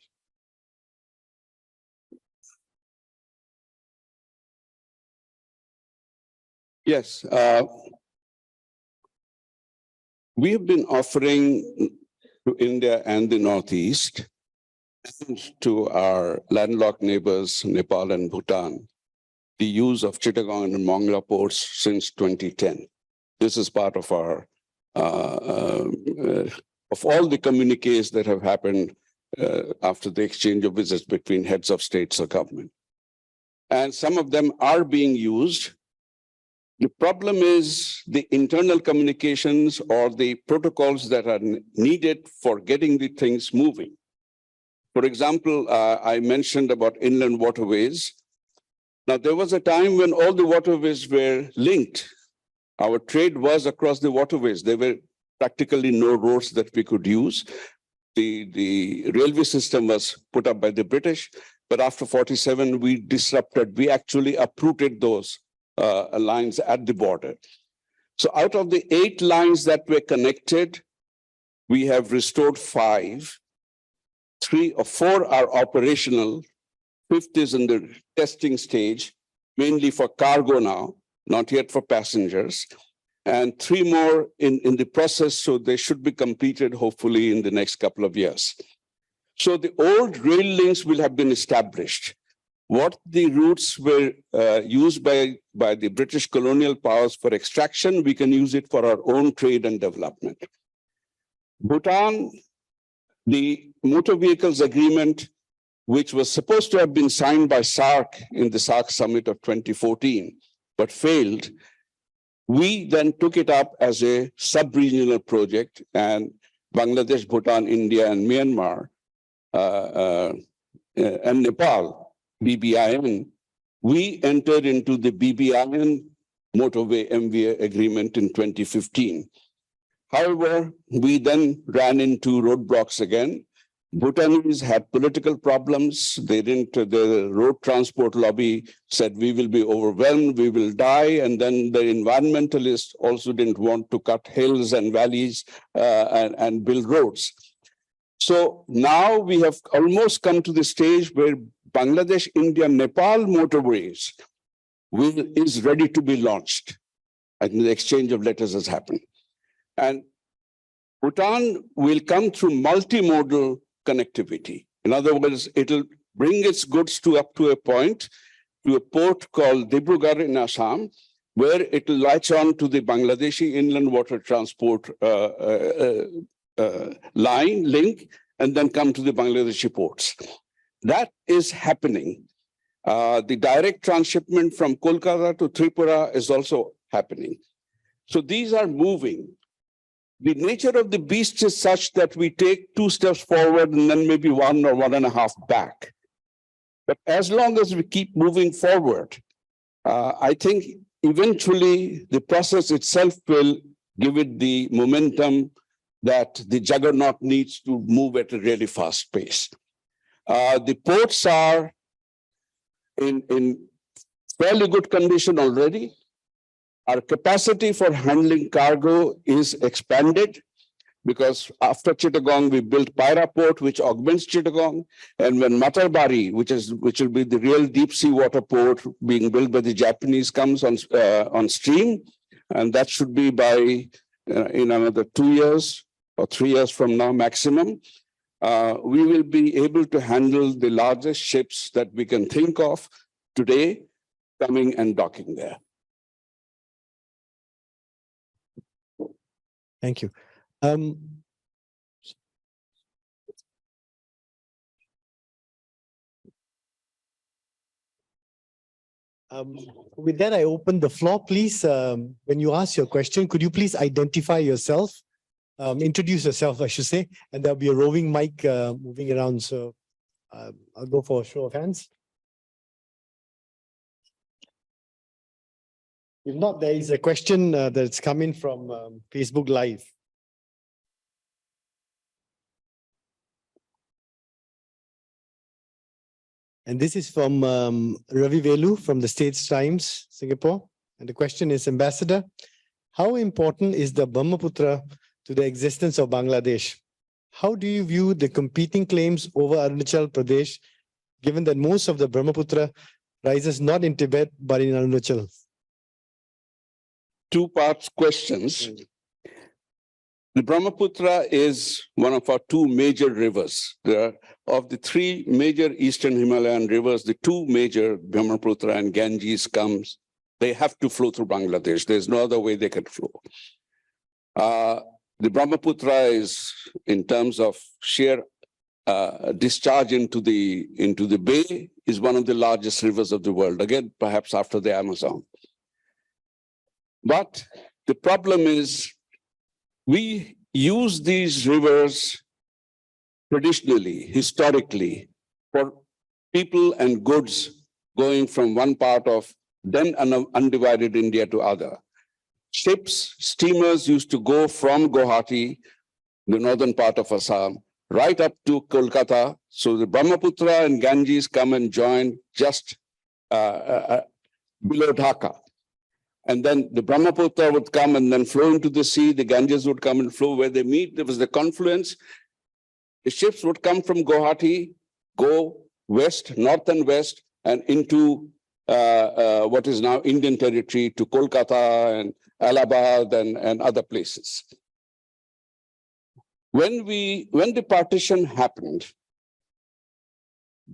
Yes, we have been offering to India and the Northeast and to our landlocked neighbors, Nepal and Bhutan, the use of Chittagong and Mongla ports since 2010. This is part of our, of all the communiques that have happened after the exchange of visits between heads of states or government. And some of them are being used. The problem is the internal communications or the protocols that are needed for getting the things moving. For example, I mentioned about inland waterways. Now, there was a time when all the waterways were linked. Our trade was across the waterways. There were practically no roads that we could use. The railway system was put up by the British, but after 47, we actually uprooted those lines at the border. So out of the 8 lines that were connected, we have restored 5. 3 or 4 are operational. 5th is in the testing stage, mainly for cargo now, not yet for passengers. And 3 more in the process, so they should be completed hopefully in the next couple of years. So the old rail links will have been established. What the routes were used by the British colonial powers for extraction, we can use it for our own trade and development. Bhutan, the motor vehicles agreement, which was supposed to have been signed by SAARC in the SAARC summit of 2014, but failed, we then took it up as a sub-regional project, and Bangladesh, Bhutan, India, and Myanmar, and Nepal, BBIN, we entered into the BBIN motorway MVA agreement in 2015. However, we then ran into roadblocks again. Bhutanese had political problems. The road transport lobby said, we will be overwhelmed, we will die. And then the environmentalists also didn't want to cut hills and valleys and build roads. So now we have almost come to the stage where Bangladesh, India, Nepal motorways is ready to be launched. And the exchange of letters has happened. And Bhutan will come through multimodal connectivity. In other words, it'll bring its goods up to a point, to a port called Dibrugarh in Assam, where it will latch on to the Bangladeshi inland water transport link, and then come to the Bangladeshi ports. That is happening. The direct transshipment from Kolkata to Tripura is also happening. So these are moving. The nature of the beast is such that we take 2 steps forward and then maybe 1 or 1.5 back. But as long as we keep moving forward, I think eventually the process itself will give it the momentum that the juggernaut needs to move at a really fast pace. The ports are in fairly good condition already. Our capacity for handling cargo is expanded because after Chittagong, we built Paira Port, which augments Chittagong. And when Matarbari, which will be the real deep sea water port being built by the Japanese, comes on stream, and that should be by in another 2 years or 3 years from now maximum, we will be able to handle the largest ships that we can think of today coming and docking there. Thank you. With that, I open the floor. Please, when you ask your question, could you please identify yourself introduce yourself, I should say, and there'll be a roving mic moving around. So I'll go for a show of hands. If not, there is a question that's come in from Facebook Live. And this is from Ravi Velu from the States Times, Singapore. And the question is, Ambassador, how important is the Brahmaputra to the existence of Bangladesh? How do you view the competing claims over Arunachal Pradesh, given that most of the Brahmaputra rises not in Tibet, but in Arunachal? Two parts questions. The Brahmaputra is one of our two major rivers. Of the three major eastern Himalayan rivers, the two major, Brahmaputra and Ganges, they have to flow through Bangladesh. There's no other way they can flow. The Brahmaputra is, in terms of sheer discharge into the bay, is one of the largest rivers of the world. Again, perhaps after the Amazon. But the problem is, we use these rivers traditionally, historically, for people and goods going from one part of then undivided India to other. Ships, steamers used to go from Guwahati, the northern part of Assam, right up to Kolkata. So the Brahmaputra and Ganges come and join just below Dhaka. And then the Brahmaputra would come and then flow into the sea. The Ganges would come and flow where they meet. There was the confluence. The ships would come from Guwahati, go west, north and west, and into what is now Indian territory, to Kolkata and Allahabad and other places. When the partition happened,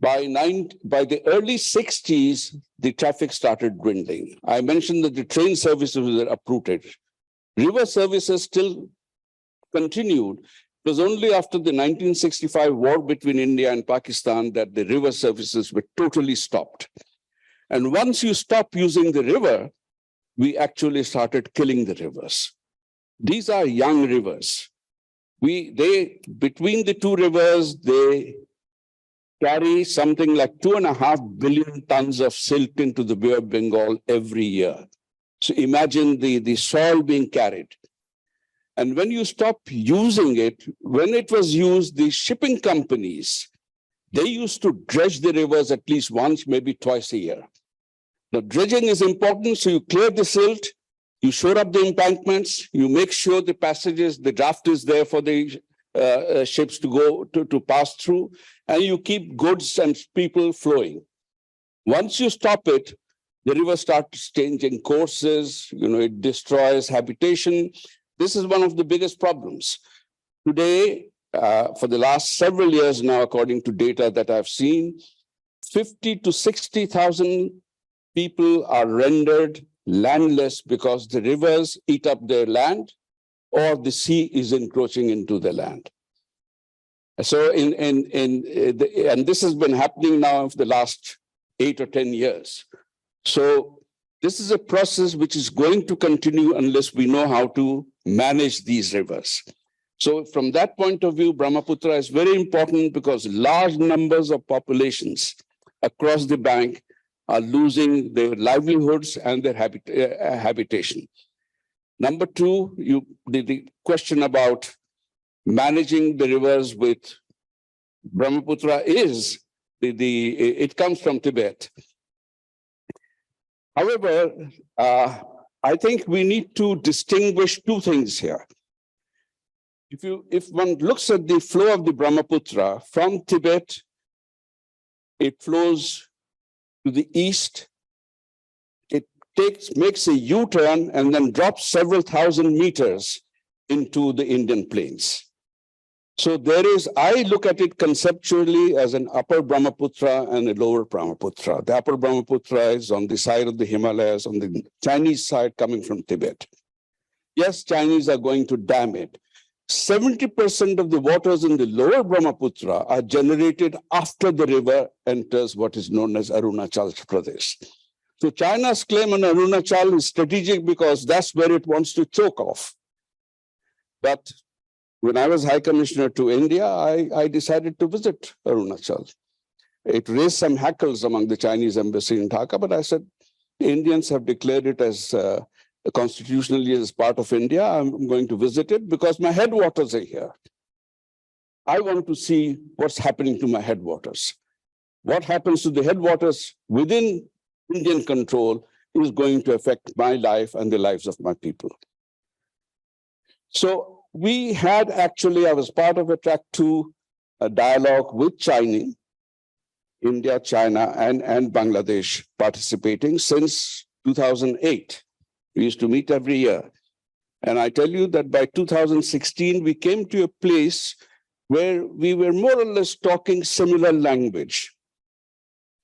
by the early 60s, the traffic started dwindling. I mentioned that the train services were uprooted. River services still continued. It was only after the 1965 war between India and Pakistan that the river services were totally stopped. And once you stop using the river, we actually started killing the rivers. These are young rivers. Between the two rivers, they carry something like 2.5 billion tons of silt into the Bay of Bengal every year. So imagine the soil being carried. And when you stop using it, when it was used, the shipping companies, they used to dredge the rivers at least once, maybe twice a year. Now, dredging is important, so you clear the silt, you shore up the embankments, you make sure the passages, the draft is there for the ships to go to pass through, and you keep goods and people flowing. Once you stop it, the river starts changing courses, it destroys habitation. This is one of the biggest problems. Today, for the last several years now, according to data that I've seen, 50 to 60,000 people are rendered landless because the rivers eat up their land or the sea is encroaching into the land. So and this has been happening now for the last 8 or 10 years. So this is a process which is going to continue unless we know how to manage these rivers. So from that point of view, Brahmaputra is very important because large numbers of populations across the bank are losing their livelihoods and their habitation. Number two, the question about managing the rivers with Brahmaputra is it comes from Tibet. However, I think we need to distinguish two things here. If one looks at the flow of the Brahmaputra from Tibet, it flows to the east. It makes a U-turn and then drops several thousand meters into the Indian plains. So I look at it conceptually as an upper Brahmaputra and a lower Brahmaputra. The upper Brahmaputra is on the side of the Himalayas, on the Chinese side coming from Tibet. Yes, Chinese are going to dam it. 70% of the waters in the lower Brahmaputra are generated after the river enters what is known as Arunachal Pradesh. So China's claim on Arunachal is strategic because that's where it wants to choke off. But When I was High Commissioner to India, I decided to visit Arunachal. It raised some hackles among the Chinese embassy in Dhaka, but I said, the Indians have declared it as constitutionally as part of India. I'm going to visit it because my headwaters are here. I want to see what's happening to my headwaters. What happens to the headwaters within Indian control is going to affect my life and the lives of my people. So we had actually, I was part of a track 2 dialogue with China, India, China, and Bangladesh participating since 2008. We used to meet every year. And I tell you that by 2016, we came to a place where we were more or less talking similar language.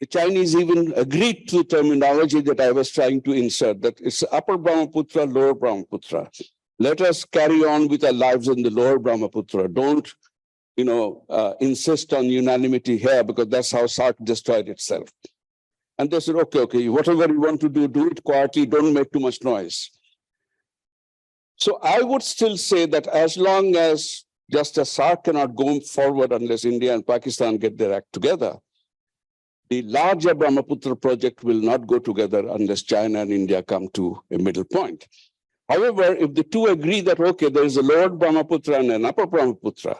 The Chinese even agreed to the terminology that I was trying to insert, that it's upper Brahmaputra, lower Brahmaputra. Let us carry on with our lives in the lower Brahmaputra. Don't, insist on unanimity here, because that's how SARC destroyed itself. And they said, okay, whatever you want to do it quietly, don't make too much noise. So I would still say that as long as just as SARC cannot go forward unless India and Pakistan get their act together, the larger Brahmaputra project will not go together unless China and India come to a middle point. However, if the two agree that, okay, there is a lower Brahmaputra and an upper Brahmaputra,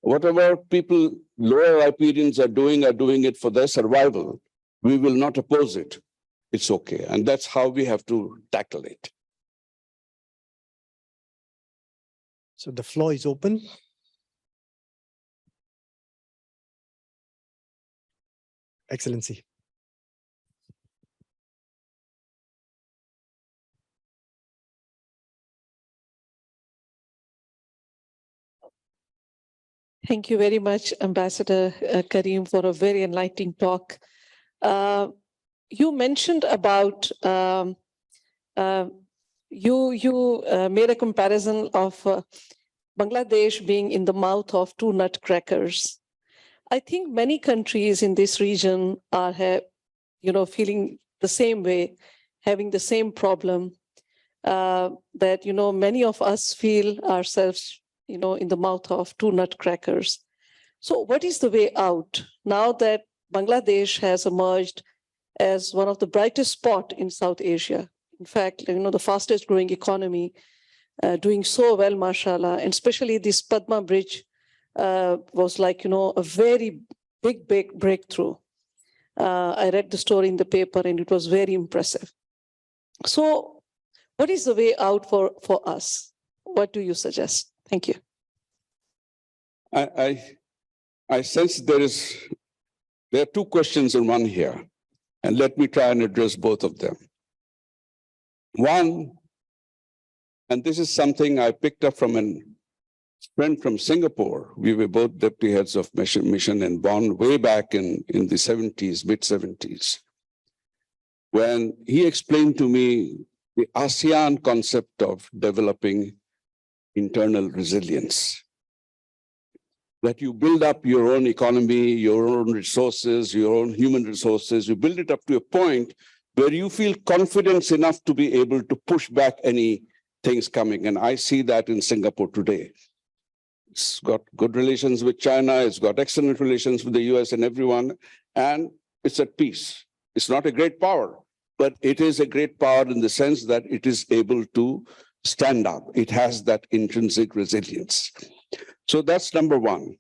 whatever people, lower riparians are doing it for their survival, we will not oppose it. It's okay. And that's how we have to tackle it. So the floor is open. Excellency. Thank you very much, Ambassador Karim, for a very enlightening talk. You mentioned about, you made a comparison of Bangladesh being in the mouth of two nutcrackers. I think many countries in this region are, feeling the same way, having the same problem, that, many of us feel ourselves in the mouth of two nutcrackers. So what is the way out now that Bangladesh has emerged as one of the brightest spots in South Asia? In fact, the fastest growing economy, doing so well, mashallah, and especially this Padma Bridge was like, a very big breakthrough. I read the story in the paper and it was very impressive. So what is the way out for us? What do you suggest? Thank you. I sense there are two questions in one here, and let me try and address both of them. One, and this is something I picked up from a friend from Singapore. We were both deputy heads of mission in Bonn way back in the 70s, mid-70s, when he explained to me the ASEAN concept of developing internal resilience. That you build up your own economy, your own resources, your own human resources, you build it up to a point where you feel confidence enough to be able to push back any things coming. And I see that in Singapore today. It's got good relations with China, it's got excellent relations with the US and everyone, and it's at peace. It's not a great power, but it is a great power in the sense that it is able to stand up. It has that intrinsic resilience. So that's number one.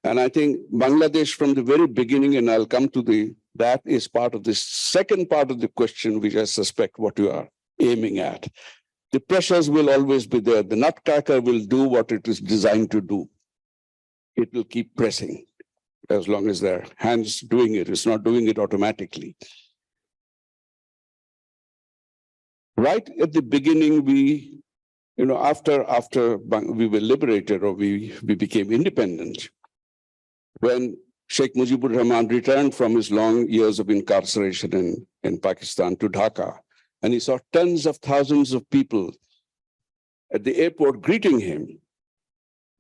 And I think Bangladesh from the very beginning, and I'll come to that is part of the second part of the question, which I suspect what you are aiming at. The pressures will always be there. The nutcracker will do what it is designed to do. It will keep pressing as long as their hands doing it. It's not doing it automatically. Right at the beginning, we, after we were liberated or we became independent, when Sheikh Mujibur Rahman returned from his long years of incarceration in Pakistan to Dhaka, and he saw tens of thousands of people at the airport greeting him.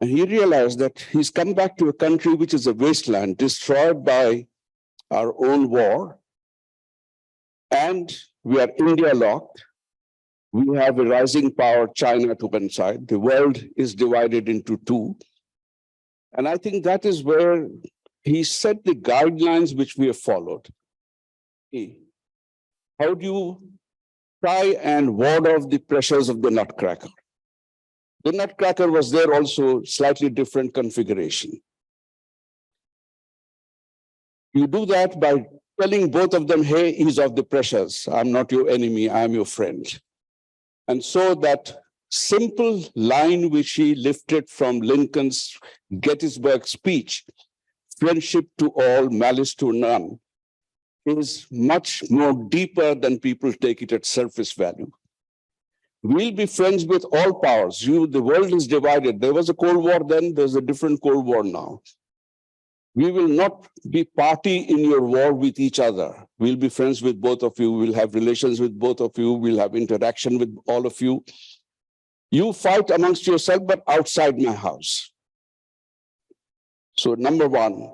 And he realized that he's come back to a country which is a wasteland, destroyed by our own war. And we are India locked. We have a rising power, China, to one side. The world is divided into two. And I think that is where he set the guidelines which we have followed. How do you try and ward off the pressures of the nutcracker? The nutcracker was there also, slightly different configuration. You do that by telling both of them, hey, ease off the pressures. I'm not your enemy, I'm your friend. And so that simple line which he lifted from Lincoln's Gettysburg speech, friendship to all, malice to none, is much more deeper than people take it at surface value. We'll be friends with all powers. The world is divided. There was a Cold War then, there's a different Cold War now. We will not be party in your war with each other. We'll be friends with both of you. We'll have relations with both of you. We'll have interaction with all of you. You fight amongst yourself, but outside my house. So number one,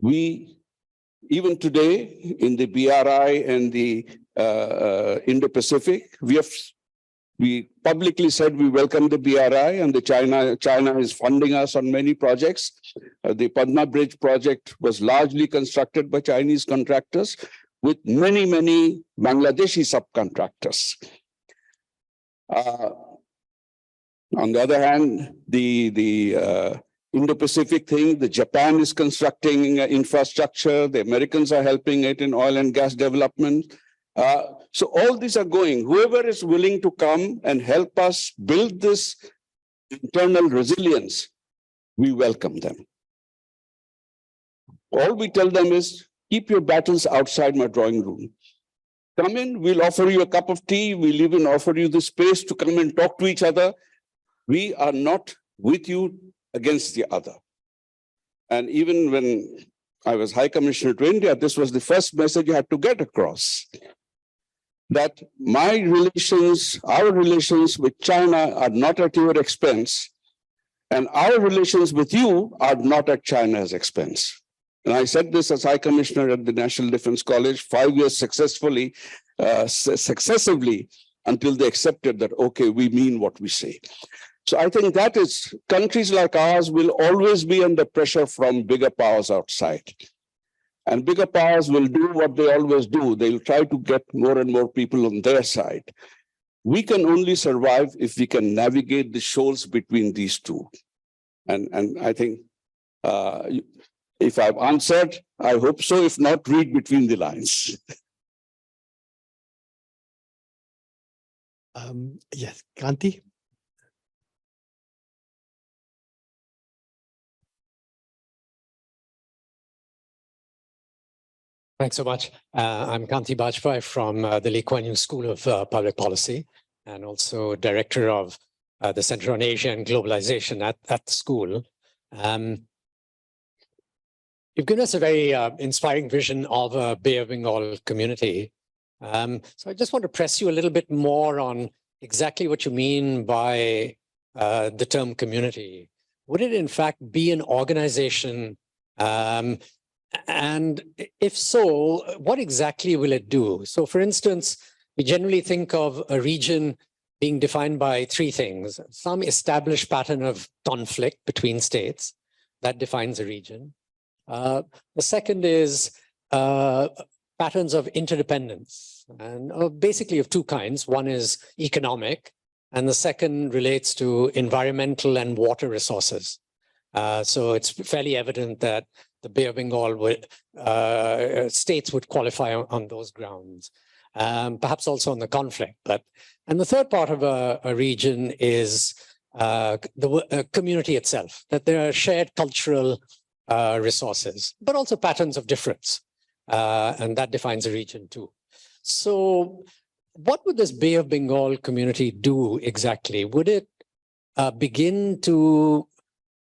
we, even today in the BRI and the Indo-Pacific, we publicly said we welcome the BRI, and China is funding us on many projects. The Padma Bridge project was largely constructed by Chinese contractors with many, many Bangladeshi subcontractors. On the other hand, the Indo-Pacific thing, the Japan is constructing infrastructure, the Americans are helping it in oil and gas development. So all these are going. Whoever is willing to come and help us build this internal resilience, we welcome them. All we tell them is, keep your battles outside my drawing room. Come in, we'll offer you a cup of tea, we'll even offer you the space to come and talk to each other. We are not with you against the other. And even when I was High Commissioner to India, this was the first message I had to get across. That my relations, our relations with China are not at your expense, and our relations with you are not at China's expense. And I said this as High Commissioner at the National Defense College, 5 years successively, successively, until they accepted that, okay, we mean what we say. So I think that is, countries like ours will always be under pressure from bigger powers outside. And bigger powers will do what they always do. They'll try to get more and more people on their side. We can only survive if we can navigate the shoals between these two. And I think if I've answered, I hope so. If not, read between the lines. Yes, Kanti. Thanks so much. I'm Kanti Bajpai from the Lee Kuan Yew School of Public Policy, and also director of the Center on Asia and Globalization at the school. You've given us a very inspiring vision of a Bay of Bengal community. So I just want to press you a little bit more on exactly what you mean by the term community. Would it in fact be an organization? And if so, what exactly will it do? So for instance, we generally think of a region being defined by three things: some established pattern of conflict between states that defines a region. The second is patterns of interdependence, and basically of two kinds. One is economic, and the second relates to environmental and water resources. So it's fairly evident that the Bay of Bengal states would qualify on those grounds, perhaps also on the conflict. And the third part of a region is the community itself, that there are shared cultural resources, but also patterns of difference, and that defines a region too. So what would this Bay of Bengal community do exactly? Would it begin to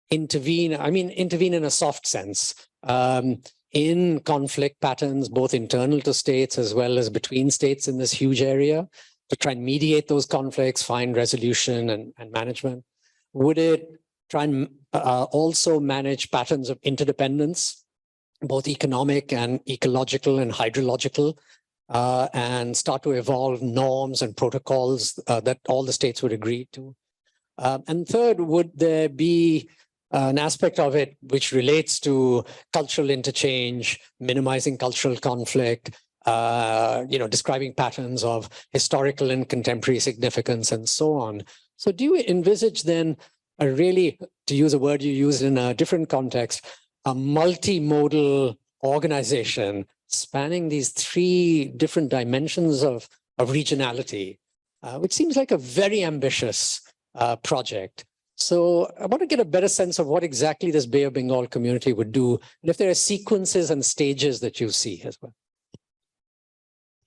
intervene, intervene in a soft sense, in conflict patterns, both internal to states as well as between states in this huge area, to try and mediate those conflicts, find resolution and management? Would it try and also manage patterns of interdependence, both economic and ecological and hydrological, and start to evolve norms and protocols that all the states would agree to? And third, would there be an aspect of it which relates to cultural interchange, minimizing cultural conflict, describing patterns of historical and contemporary significance and so on? So do you envisage then a really, to use a word you used in a different context, a multimodal organization spanning these three different dimensions of regionality, which seems like a very ambitious project? So I want to get a better sense of what exactly this Bay of Bengal community would do, and if there are sequences and stages that you see as well.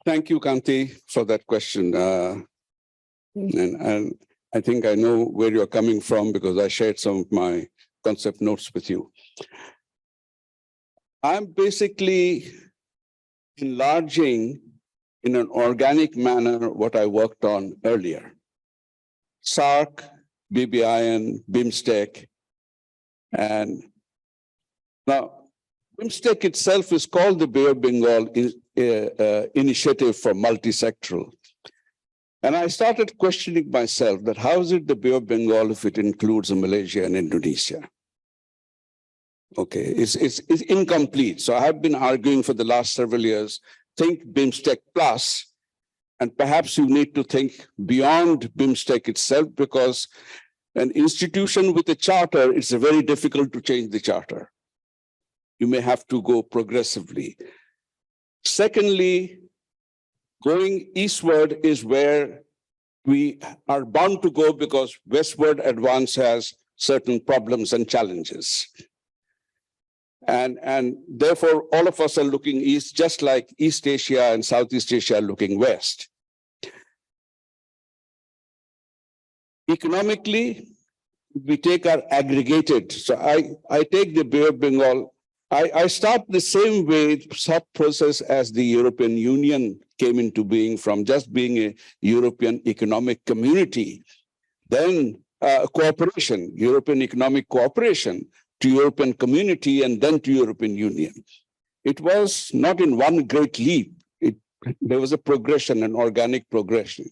Thank you, Kanti, for that question. And I think I know where you're coming from because I shared some of my concept notes with you. I'm basically enlarging in an organic manner what I worked on earlier. SARC, BBIN, BIMSTEC, and now BIMSTEC itself is called the Bay of Bengal Initiative for Multisectoral. And I started questioning myself that how is it the Bay of Bengal if it includes Malaysia and Indonesia? Okay, it's incomplete. So I have been arguing for the last several years, think BIMSTEC plus, and perhaps you need to think beyond BIMSTEC itself, because an institution with a charter, it's very difficult to change the charter. You may have to go progressively. Secondly, going eastward is where we are bound to go because westward advance has certain problems and challenges. And therefore, all of us are looking east, just like East Asia and Southeast Asia are looking west. Economically, we take our aggregated. So I take the Bay of Bengal. I start the same way, thought process as the European Union came into being, from just being a European economic community, then cooperation, European economic cooperation, to European community, and then to European Union. It was not in one great leap. There was a progression, an organic progression.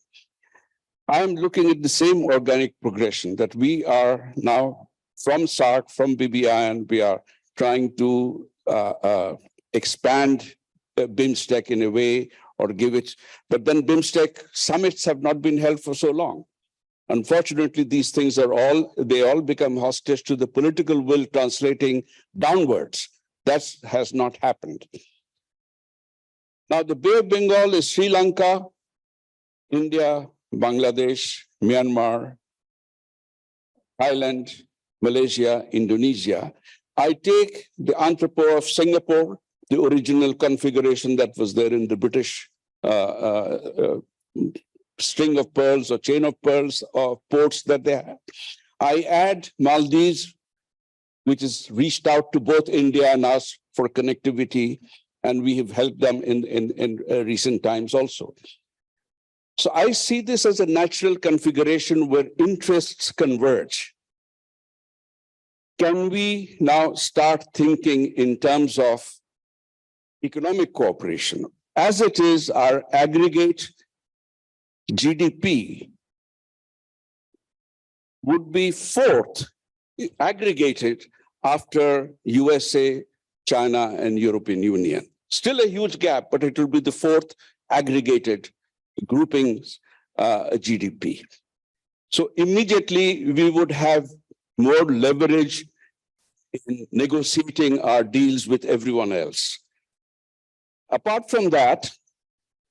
I'm looking at the same organic progression that we are now from SARC, from BBIN, we are trying to expand BIMSTEC in a way or give it, but then BIMSTEC summits have not been held for so long. Unfortunately, these things they all become hostage to the political will translating downwards. That has not happened. Now, the Bay of Bengal is Sri Lanka, India, Bangladesh, Myanmar, Thailand, Malaysia, Indonesia. I take the entrepot of Singapore, the original configuration that was there in the British string of pearls or chain of pearls or ports that they have. I add Maldives, which has reached out to both India and us for connectivity, and we have helped them in recent times also. So I see this as a natural configuration where interests converge. Can we now start thinking in terms of economic cooperation? As it is, our aggregate GDP would be fourth aggregated after USA, China, and European Union. Still a huge gap, but it will be the fourth aggregated groupings GDP. So immediately we would have more leverage in negotiating our deals with everyone else. Apart from that,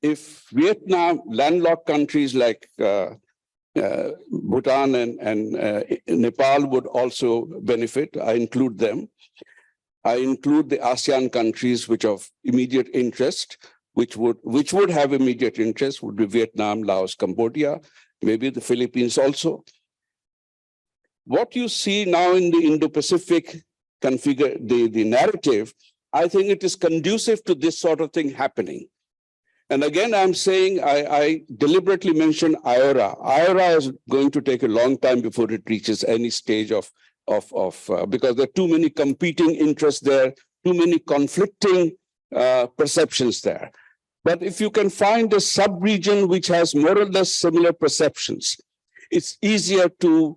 if Vietnam, landlocked countries like Bhutan and Nepal would also benefit, I include them. I include the ASEAN countries which are of immediate interest, which would have immediate interest, would be Vietnam, Laos, Cambodia, maybe the Philippines also. What you see now in the Indo-Pacific the narrative, I think it is conducive to this sort of thing happening. And again, I'm saying, I deliberately mentioned IORA. IORA is going to take a long time before it reaches any stage because there are too many competing interests there, too many conflicting perceptions there. But if you can find a sub-region which has more or less similar perceptions, it's easier to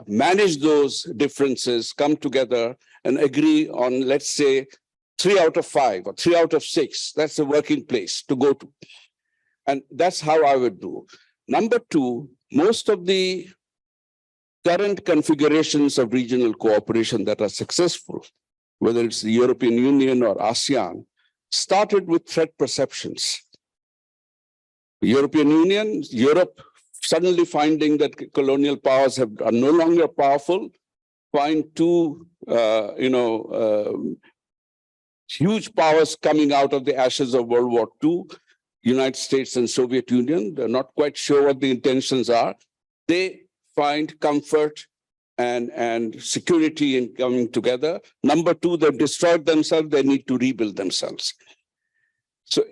manage those differences, come together and agree on, let's say, 3 out of 5 or 3 out of 6. That's a working place to go to. And that's how I would do. Number 2, most of the current configurations of regional cooperation that are successful, whether it's the European Union or ASEAN, started with threat perceptions. The European Union, Europe, suddenly finding that colonial powers are no longer powerful, find two, huge powers coming out of the ashes of World War II, United States and Soviet Union. They're not quite sure what the intentions are. They find comfort and security in coming together. Number 2, they've destroyed themselves. They need to rebuild themselves. So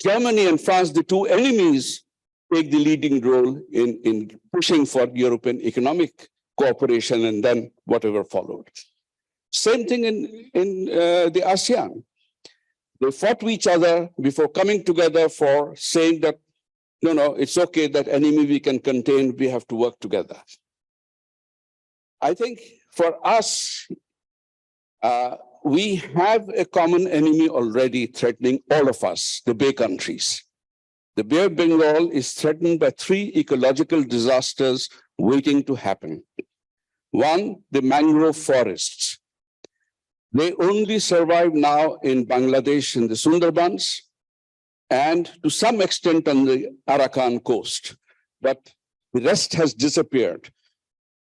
Germany and France, the 2 enemies, take the leading role in pushing for European economic cooperation and then whatever followed. Same thing in the ASEAN. They fought with each other before coming together for saying that, no, it's okay, that enemy we can contain, we have to work together. I think for us, we have a common enemy already threatening all of us, the Bay countries. The Bay of Bengal is threatened by 3 ecological disasters waiting to happen. 1, the mangrove forests. They only survive now in Bangladesh, in the Sundarbans, and to some extent on the Arakan coast. But the rest has disappeared.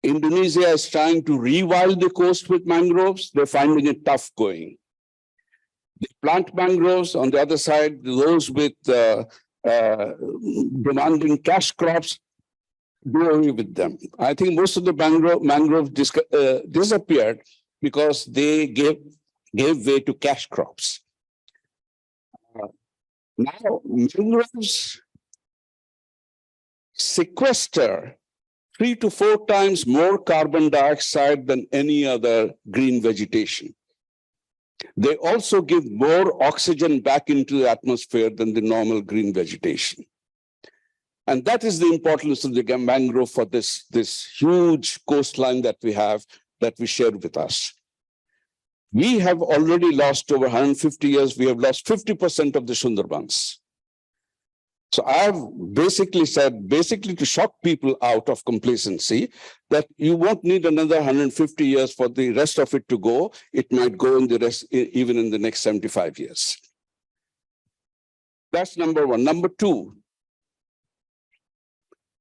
Indonesia is trying to rewild the coast with mangroves. They're finding it tough going. They plant mangroves. On the other side, those with demanding cash crops, do away with them. I think most of the mangroves disappeared because they gave way to cash crops. Now, mangroves sequester 3 to 4 times more carbon dioxide than any other green vegetation. They also give more oxygen back into the atmosphere than the normal green vegetation. And that is the importance of the mangrove for this huge coastline that we have, that we share with us. We have already lost over 150 years, we have lost 50% of the Sundarbans. So I have basically said, to shock people out of complacency, that you won't need another 150 years for the rest of it to go. It might go in the rest, even in the next 75 years. That's number 1. Number 2,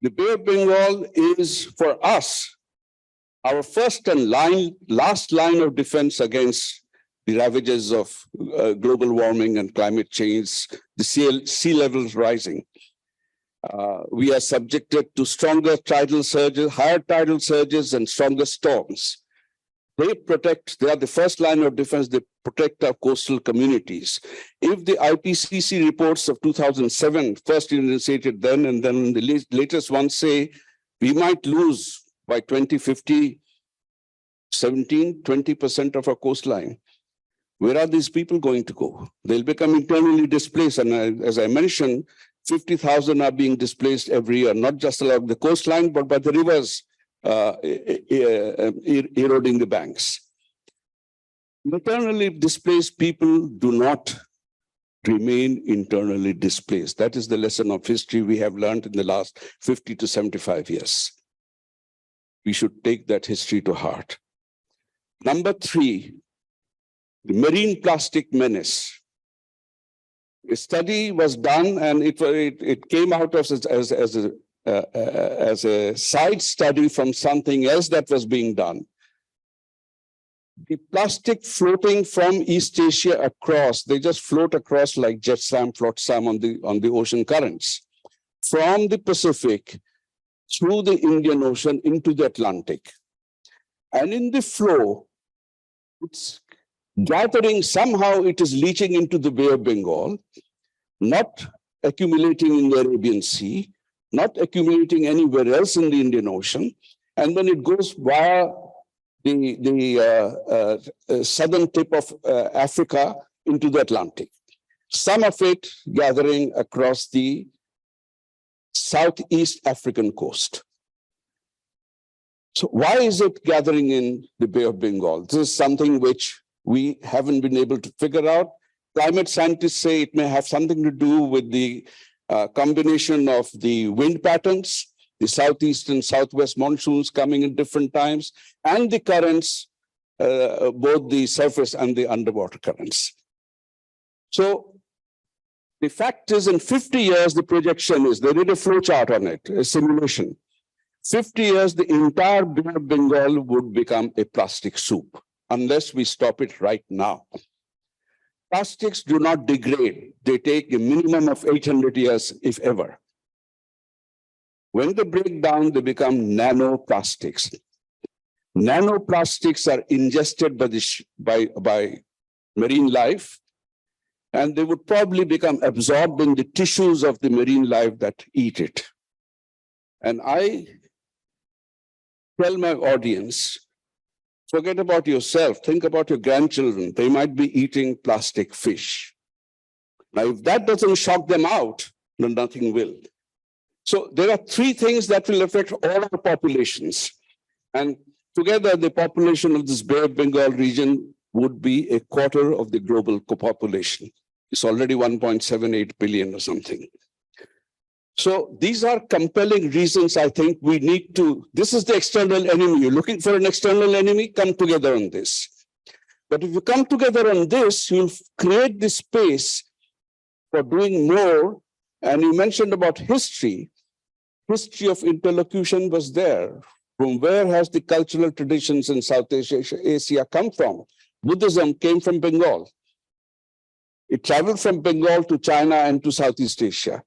the Bay of Bengal is, for us, our first and last line of defense against the ravages of global warming and climate change, the sea levels rising. We are subjected to stronger tidal surges, higher tidal surges, and stronger storms. They are the first line of defense. They protect our coastal communities. If the IPCC reports of 2007, first enunciated then, and then the latest ones say we might lose by 2050, 20% of our coastline. Where are these people going to go? They'll become internally displaced. And as I mentioned, 50,000 are being displaced every year, not just along the coastline, but by the rivers eroding the banks. Internally displaced people do not remain internally displaced. That is the lesson of history we have learned in the last 50 to 75 years. We should take that history to heart. Number 3, the marine plastic menace. A study was done, and it came out as a side study from something else that was being done. The plastic floating from East Asia across, they just float across like jetsam, flotsam on the ocean currents, from the Pacific through the Indian Ocean into the Atlantic. And in the flow, it's gathering, somehow it is leaching into the Bay of Bengal, not accumulating in the Arabian Sea, not accumulating anywhere else in the Indian Ocean. And when it goes via the southern tip of Africa into the Atlantic. some of it gathering across the Southeast African coast. So why is it gathering in the Bay of Bengal? This is something which we haven't been able to figure out. Climate scientists say it may have something to do with the combination of the wind patterns, the southeast and southwest monsoons coming in different times, and the currents, both the surface and the underwater currents. So the fact is, in 50 years, the projection is, they did a flow chart on it, a simulation. 50 years, the entire Bay of Bengal would become a plastic soup, unless we stop it right now. Plastics do not degrade. They take a minimum of 800 years, if ever. When they break down, they become nanoplastics. Nanoplastics are ingested by marine life, and they would probably become absorbed in the tissues of the marine life that eat it. And I tell my audience, forget about yourself, think about your grandchildren. They might be eating plastic fish. Now, if that doesn't shock them out, then nothing will. So there are three things that will affect all our populations. And together, the population of this Bay of Bengal region would be a quarter of the global population. It's already 1.78 billion or something. So these are compelling reasons I think we need to, this is the external enemy. You're looking for an external enemy, come together on this. But if you come together on this, you'll create the space for doing more. And you mentioned about history. History of interlocution was there. From where has the cultural traditions in Southeast Asia come from? Buddhism came from Bengal. It traveled from Bengal to China and to Southeast Asia.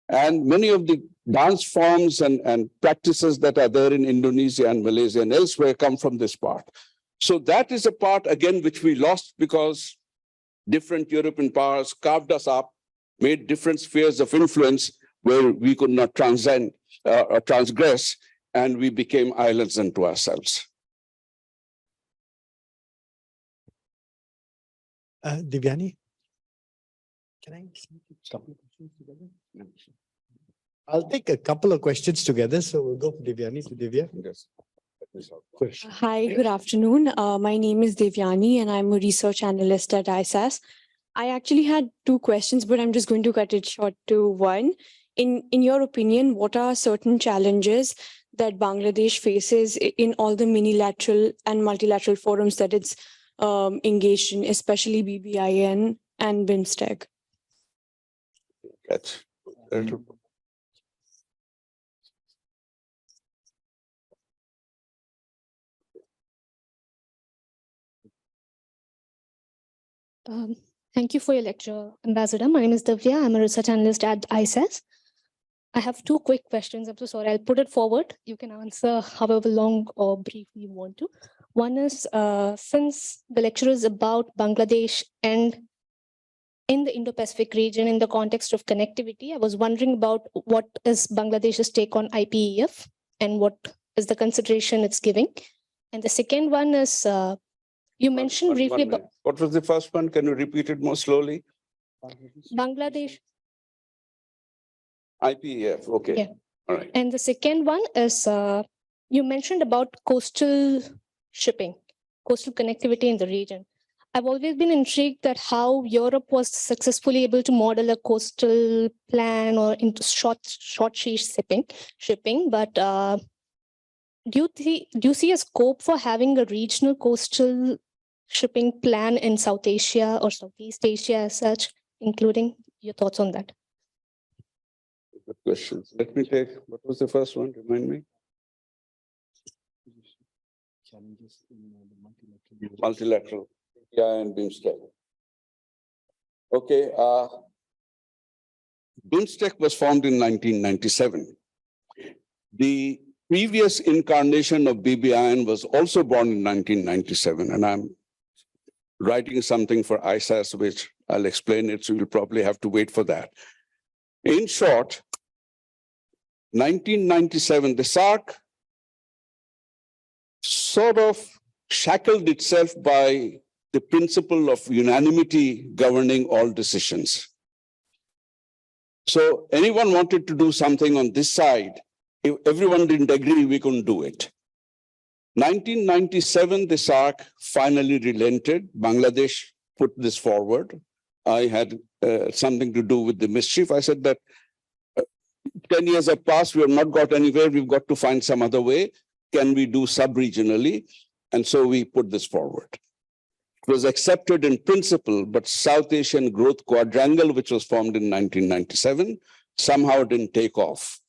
And many of the dance forms and practices that are there in Indonesia and Malaysia and elsewhere come from this part. So that is a part, again, which we lost because different European powers carved us up, made different spheres of influence where we could not transcend or transgress, and we became islands unto ourselves. Divyani? Can I see a couple of questions together? I'll take a couple of questions together. So we'll go from Divyani to Divya. Yes. Hi, good afternoon. My name is Devyani and I'm a research analyst at ISAS. I actually had two questions, but I'm just going to cut it short to one. In your opinion, what are certain challenges that Bangladesh faces in all the minilateral and multilateral forums that it's engaged in, especially BBIN and BIMSTEC? That's Thank you for your lecture, Ambassador. My name is Divya. I'm a research analyst at ISAS. I have two quick questions. I'm so sorry. I'll put it forward. You can answer however long or brief you want to. One is, since the lecture is about Bangladesh and in the Indo-Pacific region in the context of connectivity, I was wondering about what is Bangladesh's take on IPEF and what is the consideration it's giving. And the second one is, you mentioned briefly about... What was the first one? Can you repeat it more slowly? Bangladesh. IPEF, okay. Yeah. All right. And the second one is, you mentioned about coastal shipping, coastal connectivity in the region. I've always been intrigued that how Europe was successfully able to model a coastal plan or into short sea shipping. But do you see a scope for having a regional coastal shipping plan in South Asia or Southeast Asia as such, including your thoughts on that? Good questions. Let me take, what was the first one? Remind me. Challenges in the Multilateral. Yeah, and BIMSTEC. Okay. BIMSTEC was formed in 1997. The previous incarnation of BBIN was also born in 1997, and I'm writing something for ISAS, which I'll explain it, so you'll probably have to wait for that. In short, 1997, the SARC sort of shackled itself by the principle of unanimity governing all decisions. So anyone wanted to do something on this side, if everyone didn't agree, we couldn't do it. 1997, the SAARC finally relented. Bangladesh put this forward. I had something to do with the mischief. I said that 10 years have passed, we have not got anywhere, we've got to find some other way. Can we do sub-regionally? And so we put this forward. It was accepted in principle, but South Asian Growth Quadrangle, which was formed in 1997, somehow didn't take off.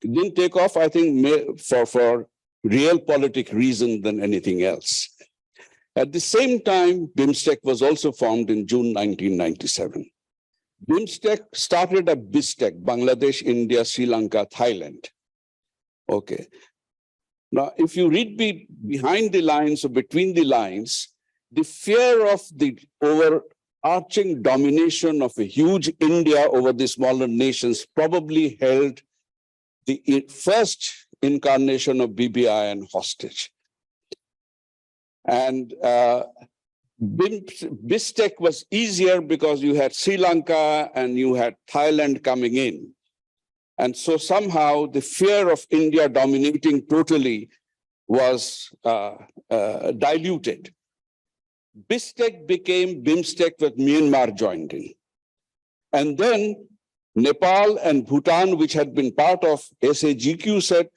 It didn't take off, I think, for realpolitik reason than anything else. At the same time, BIMSTEC was also formed in June 1997. BIMSTEC started a BISTEC, Bangladesh, India, Sri Lanka, Thailand. Okay. Now, if you read behind the lines or between the lines, the fear of the overarching domination of a huge India over the smaller nations probably held the first incarnation of BBIN hostage. And BISTEC was easier because you had Sri Lanka and you had Thailand coming in. And so somehow the fear of India dominating totally was diluted. BISTEC became BIMSTEC with Myanmar joined in. And then Nepal and Bhutan, which had been part of SAGQ, said,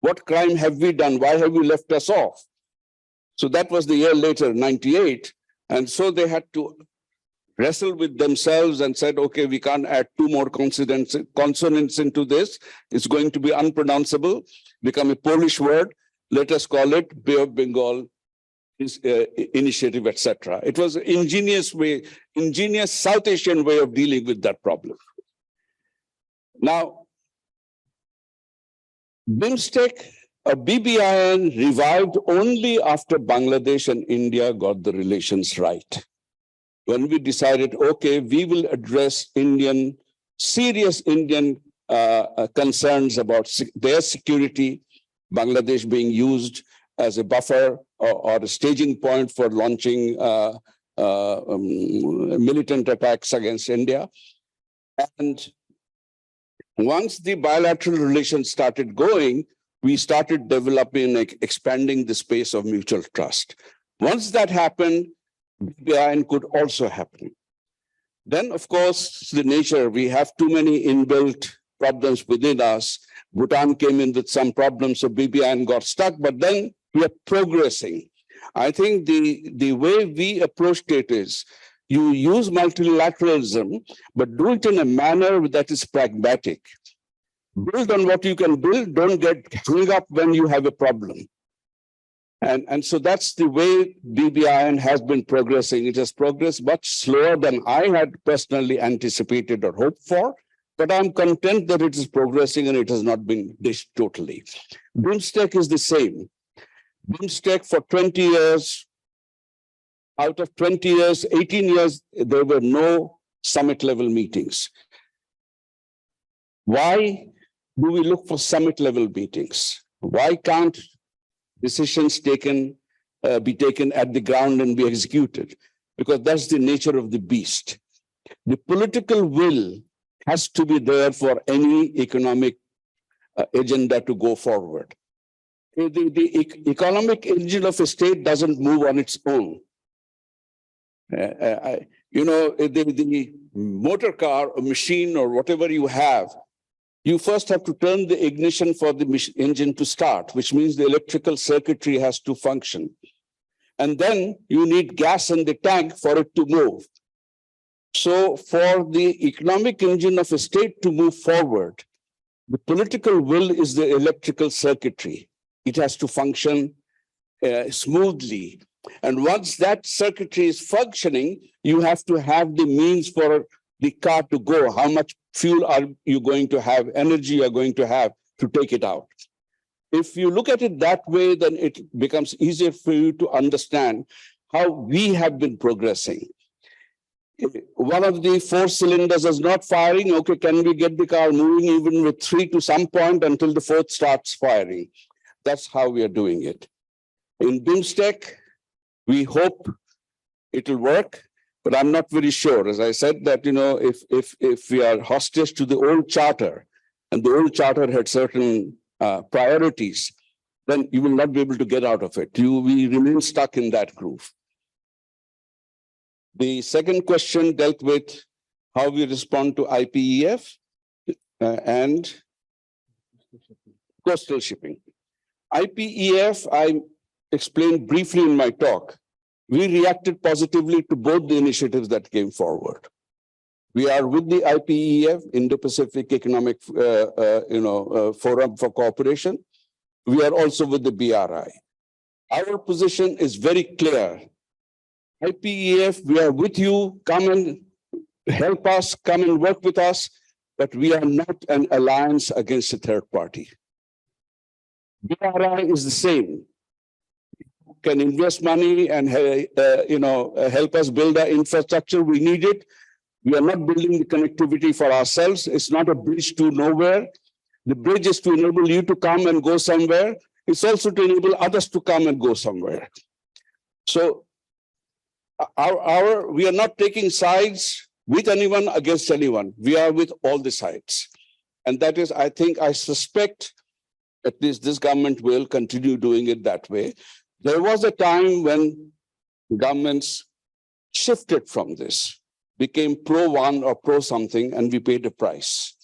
what crime have we done? Why have you left us off? So that was the year later, 98. And so they had to wrestle with themselves and said, okay, we can't add two more consonants into this. It's going to be unpronounceable, become a Polish word. Let us call it Bay of Bengal initiative, etc. It was an ingenious South Asian way of dealing with that problem. Now, BIMSTEC, BBIN revived only after Bangladesh and India got the relations right. When we decided, okay, we will address serious Indian concerns about their security, Bangladesh being used as a buffer or a staging point for launching militant attacks against India. And once the bilateral relations started going, we started developing, expanding the space of mutual trust. Once that happened, BBIN could also happen. Then, of course, the nature, we have too many inbuilt problems within us. Bhutan came in with some problems, so BBIN got stuck, but then we are progressing. I think the way we approached it is, you use multilateralism, but do it in a manner that is pragmatic. Build on what you can build, don't get hung up when you have a problem. And so that's the way BBIN has been progressing. It has progressed much slower than I had personally anticipated or hoped for, but I'm content that it is progressing and it has not been dished totally. BIMSTEC is the same. BIMSTEC for 20 years, out of 20 years, 18 years, there were no summit level meetings. Why do we look for summit level meetings? Why can't decisions be taken at the ground and be executed? Because that's the nature of the beast. The political will has to be there for any economic agenda to go forward. The economic engine of a state doesn't move on its own. The motor car or machine or whatever you have, you first have to turn the ignition for the engine to start, which means the electrical circuitry has to function. And then you need gas in the tank for it to move. So for the economic engine of a state to move forward, the political will is the electrical circuitry. It has to function smoothly. And once that circuitry is functioning, you have to have the means for the car to go. How much fuel are you going to have, energy you are going to have to take it out? If you look at it that way, then it becomes easier for you to understand how we have been progressing. One of the 4 cylinders is not firing. Okay, can we get the car moving even with 3 to some point until the 4th starts firing? That's how we are doing it. In BIMSTEC, we hope it'll work, but I'm not very sure. As I said that, if we are hostage to the old charter, and the old charter had certain priorities, then you will not be able to get out of it. We remain stuck in that groove. The second question dealt with how we respond to IPEF and coastal shipping. IPEF, I explained briefly in my talk. We reacted positively to both the initiatives that came forward. We are with the IPEF, Indo-Pacific Economic Forum for Cooperation. We are also with the BRI. Our position is very clear. IPEF, we are with you. Come and help us, come and work with us, but we are not an alliance against a third party. BRI is the same. Can invest money and help us build the infrastructure we need it. We are not building the connectivity for ourselves. It's not a bridge to nowhere. The bridge is to enable you to come and go somewhere. It's also to enable others to come and go somewhere. So we are not taking sides with anyone against anyone. We are with all the sides. And that is, I suspect, at least this government will continue doing it that way. There was a time when governments shifted from this, became pro one or pro something, and we paid a price.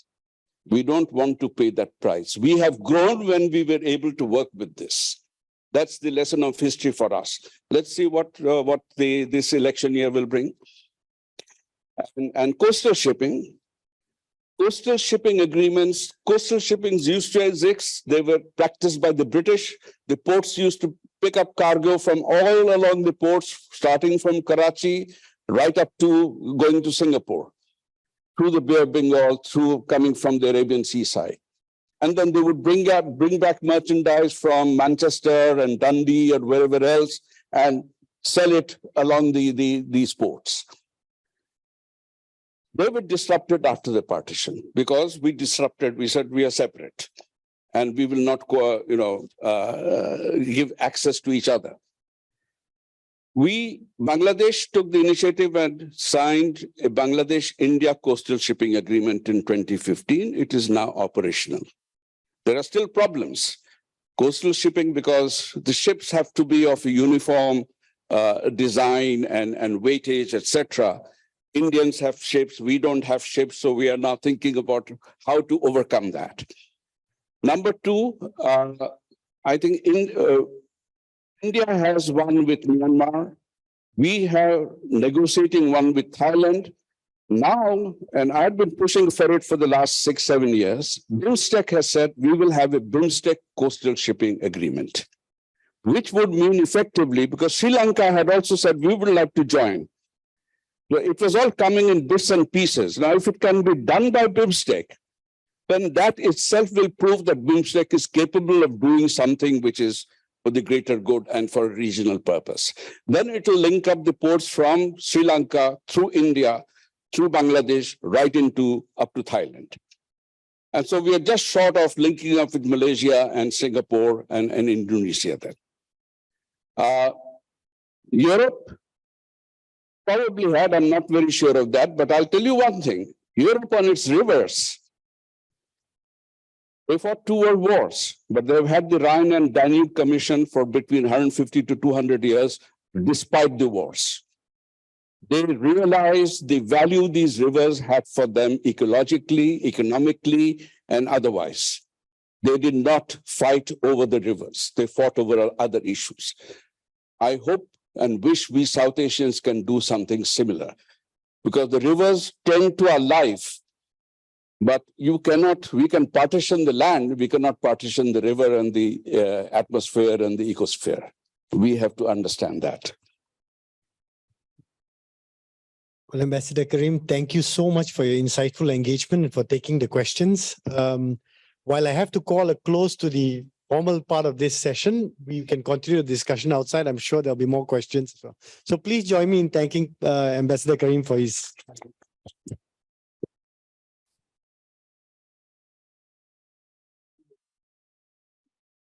We don't want to pay that price. We have grown when we were able to work with this. That's the lesson of history for us. Let's see what this election year will bring. And coastal shipping. Coastal shipping agreements, coastal shippings used to exist. They were practiced by the British. The ports used to pick up cargo from all along the ports, starting from Karachi, right up to going to Singapore, through the Bay of Bengal, through coming from the Arabian seaside. And then they would bring back merchandise from Manchester and Dundee or wherever else and sell it along these ports. They were disrupted after the partition because we disrupted, we said we are separate and we will not give access to each other. Bangladesh took the initiative and signed a Bangladesh-India coastal shipping agreement in 2015. It is now operational. There are still problems. Coastal shipping, because the ships have to be of a uniform design and weightage, etc. Indians have ships, we don't have ships, so we are now thinking about how to overcome that. Number two, I think India has one with Myanmar. We have negotiating one with Thailand. Now, and I've been pushing for it for the last 6-7 years, BIMSTEC has said we will have a BIMSTEC coastal shipping agreement, which would mean effectively, because Sri Lanka had also said we would like to join. So it was all coming in bits and pieces. Now, if it can be done by BIMSTEC, then that itself will prove that BIMSTEC is capable of doing something which is for the greater good and for a regional purpose. Then it will link up the ports from Sri Lanka through India, through Bangladesh, right up to Thailand. And so we are just short of linking up with Malaysia and Singapore and Indonesia then. Europe probably had, I'm not very sure of that, but I'll tell you one thing. Europe on its rivers, they fought 2 world wars, but they've had the Rhine and Danube Commission for between 150 to 200 years, despite the wars. They realized the value these rivers had for them ecologically, economically, and otherwise. They did not fight over the rivers. They fought over other issues. I hope and wish we South Asians can do something similar, because the rivers tend to our life, but we can partition the land, we cannot partition the river and the atmosphere and the ecosphere. We have to understand that. Well, Ambassador Karim, thank you so much for your insightful engagement and for taking the questions. While I have to call a close to the formal part of this session, we can continue the discussion outside. I'm sure there'll be more questions. So please join me in thanking Ambassador Karim for his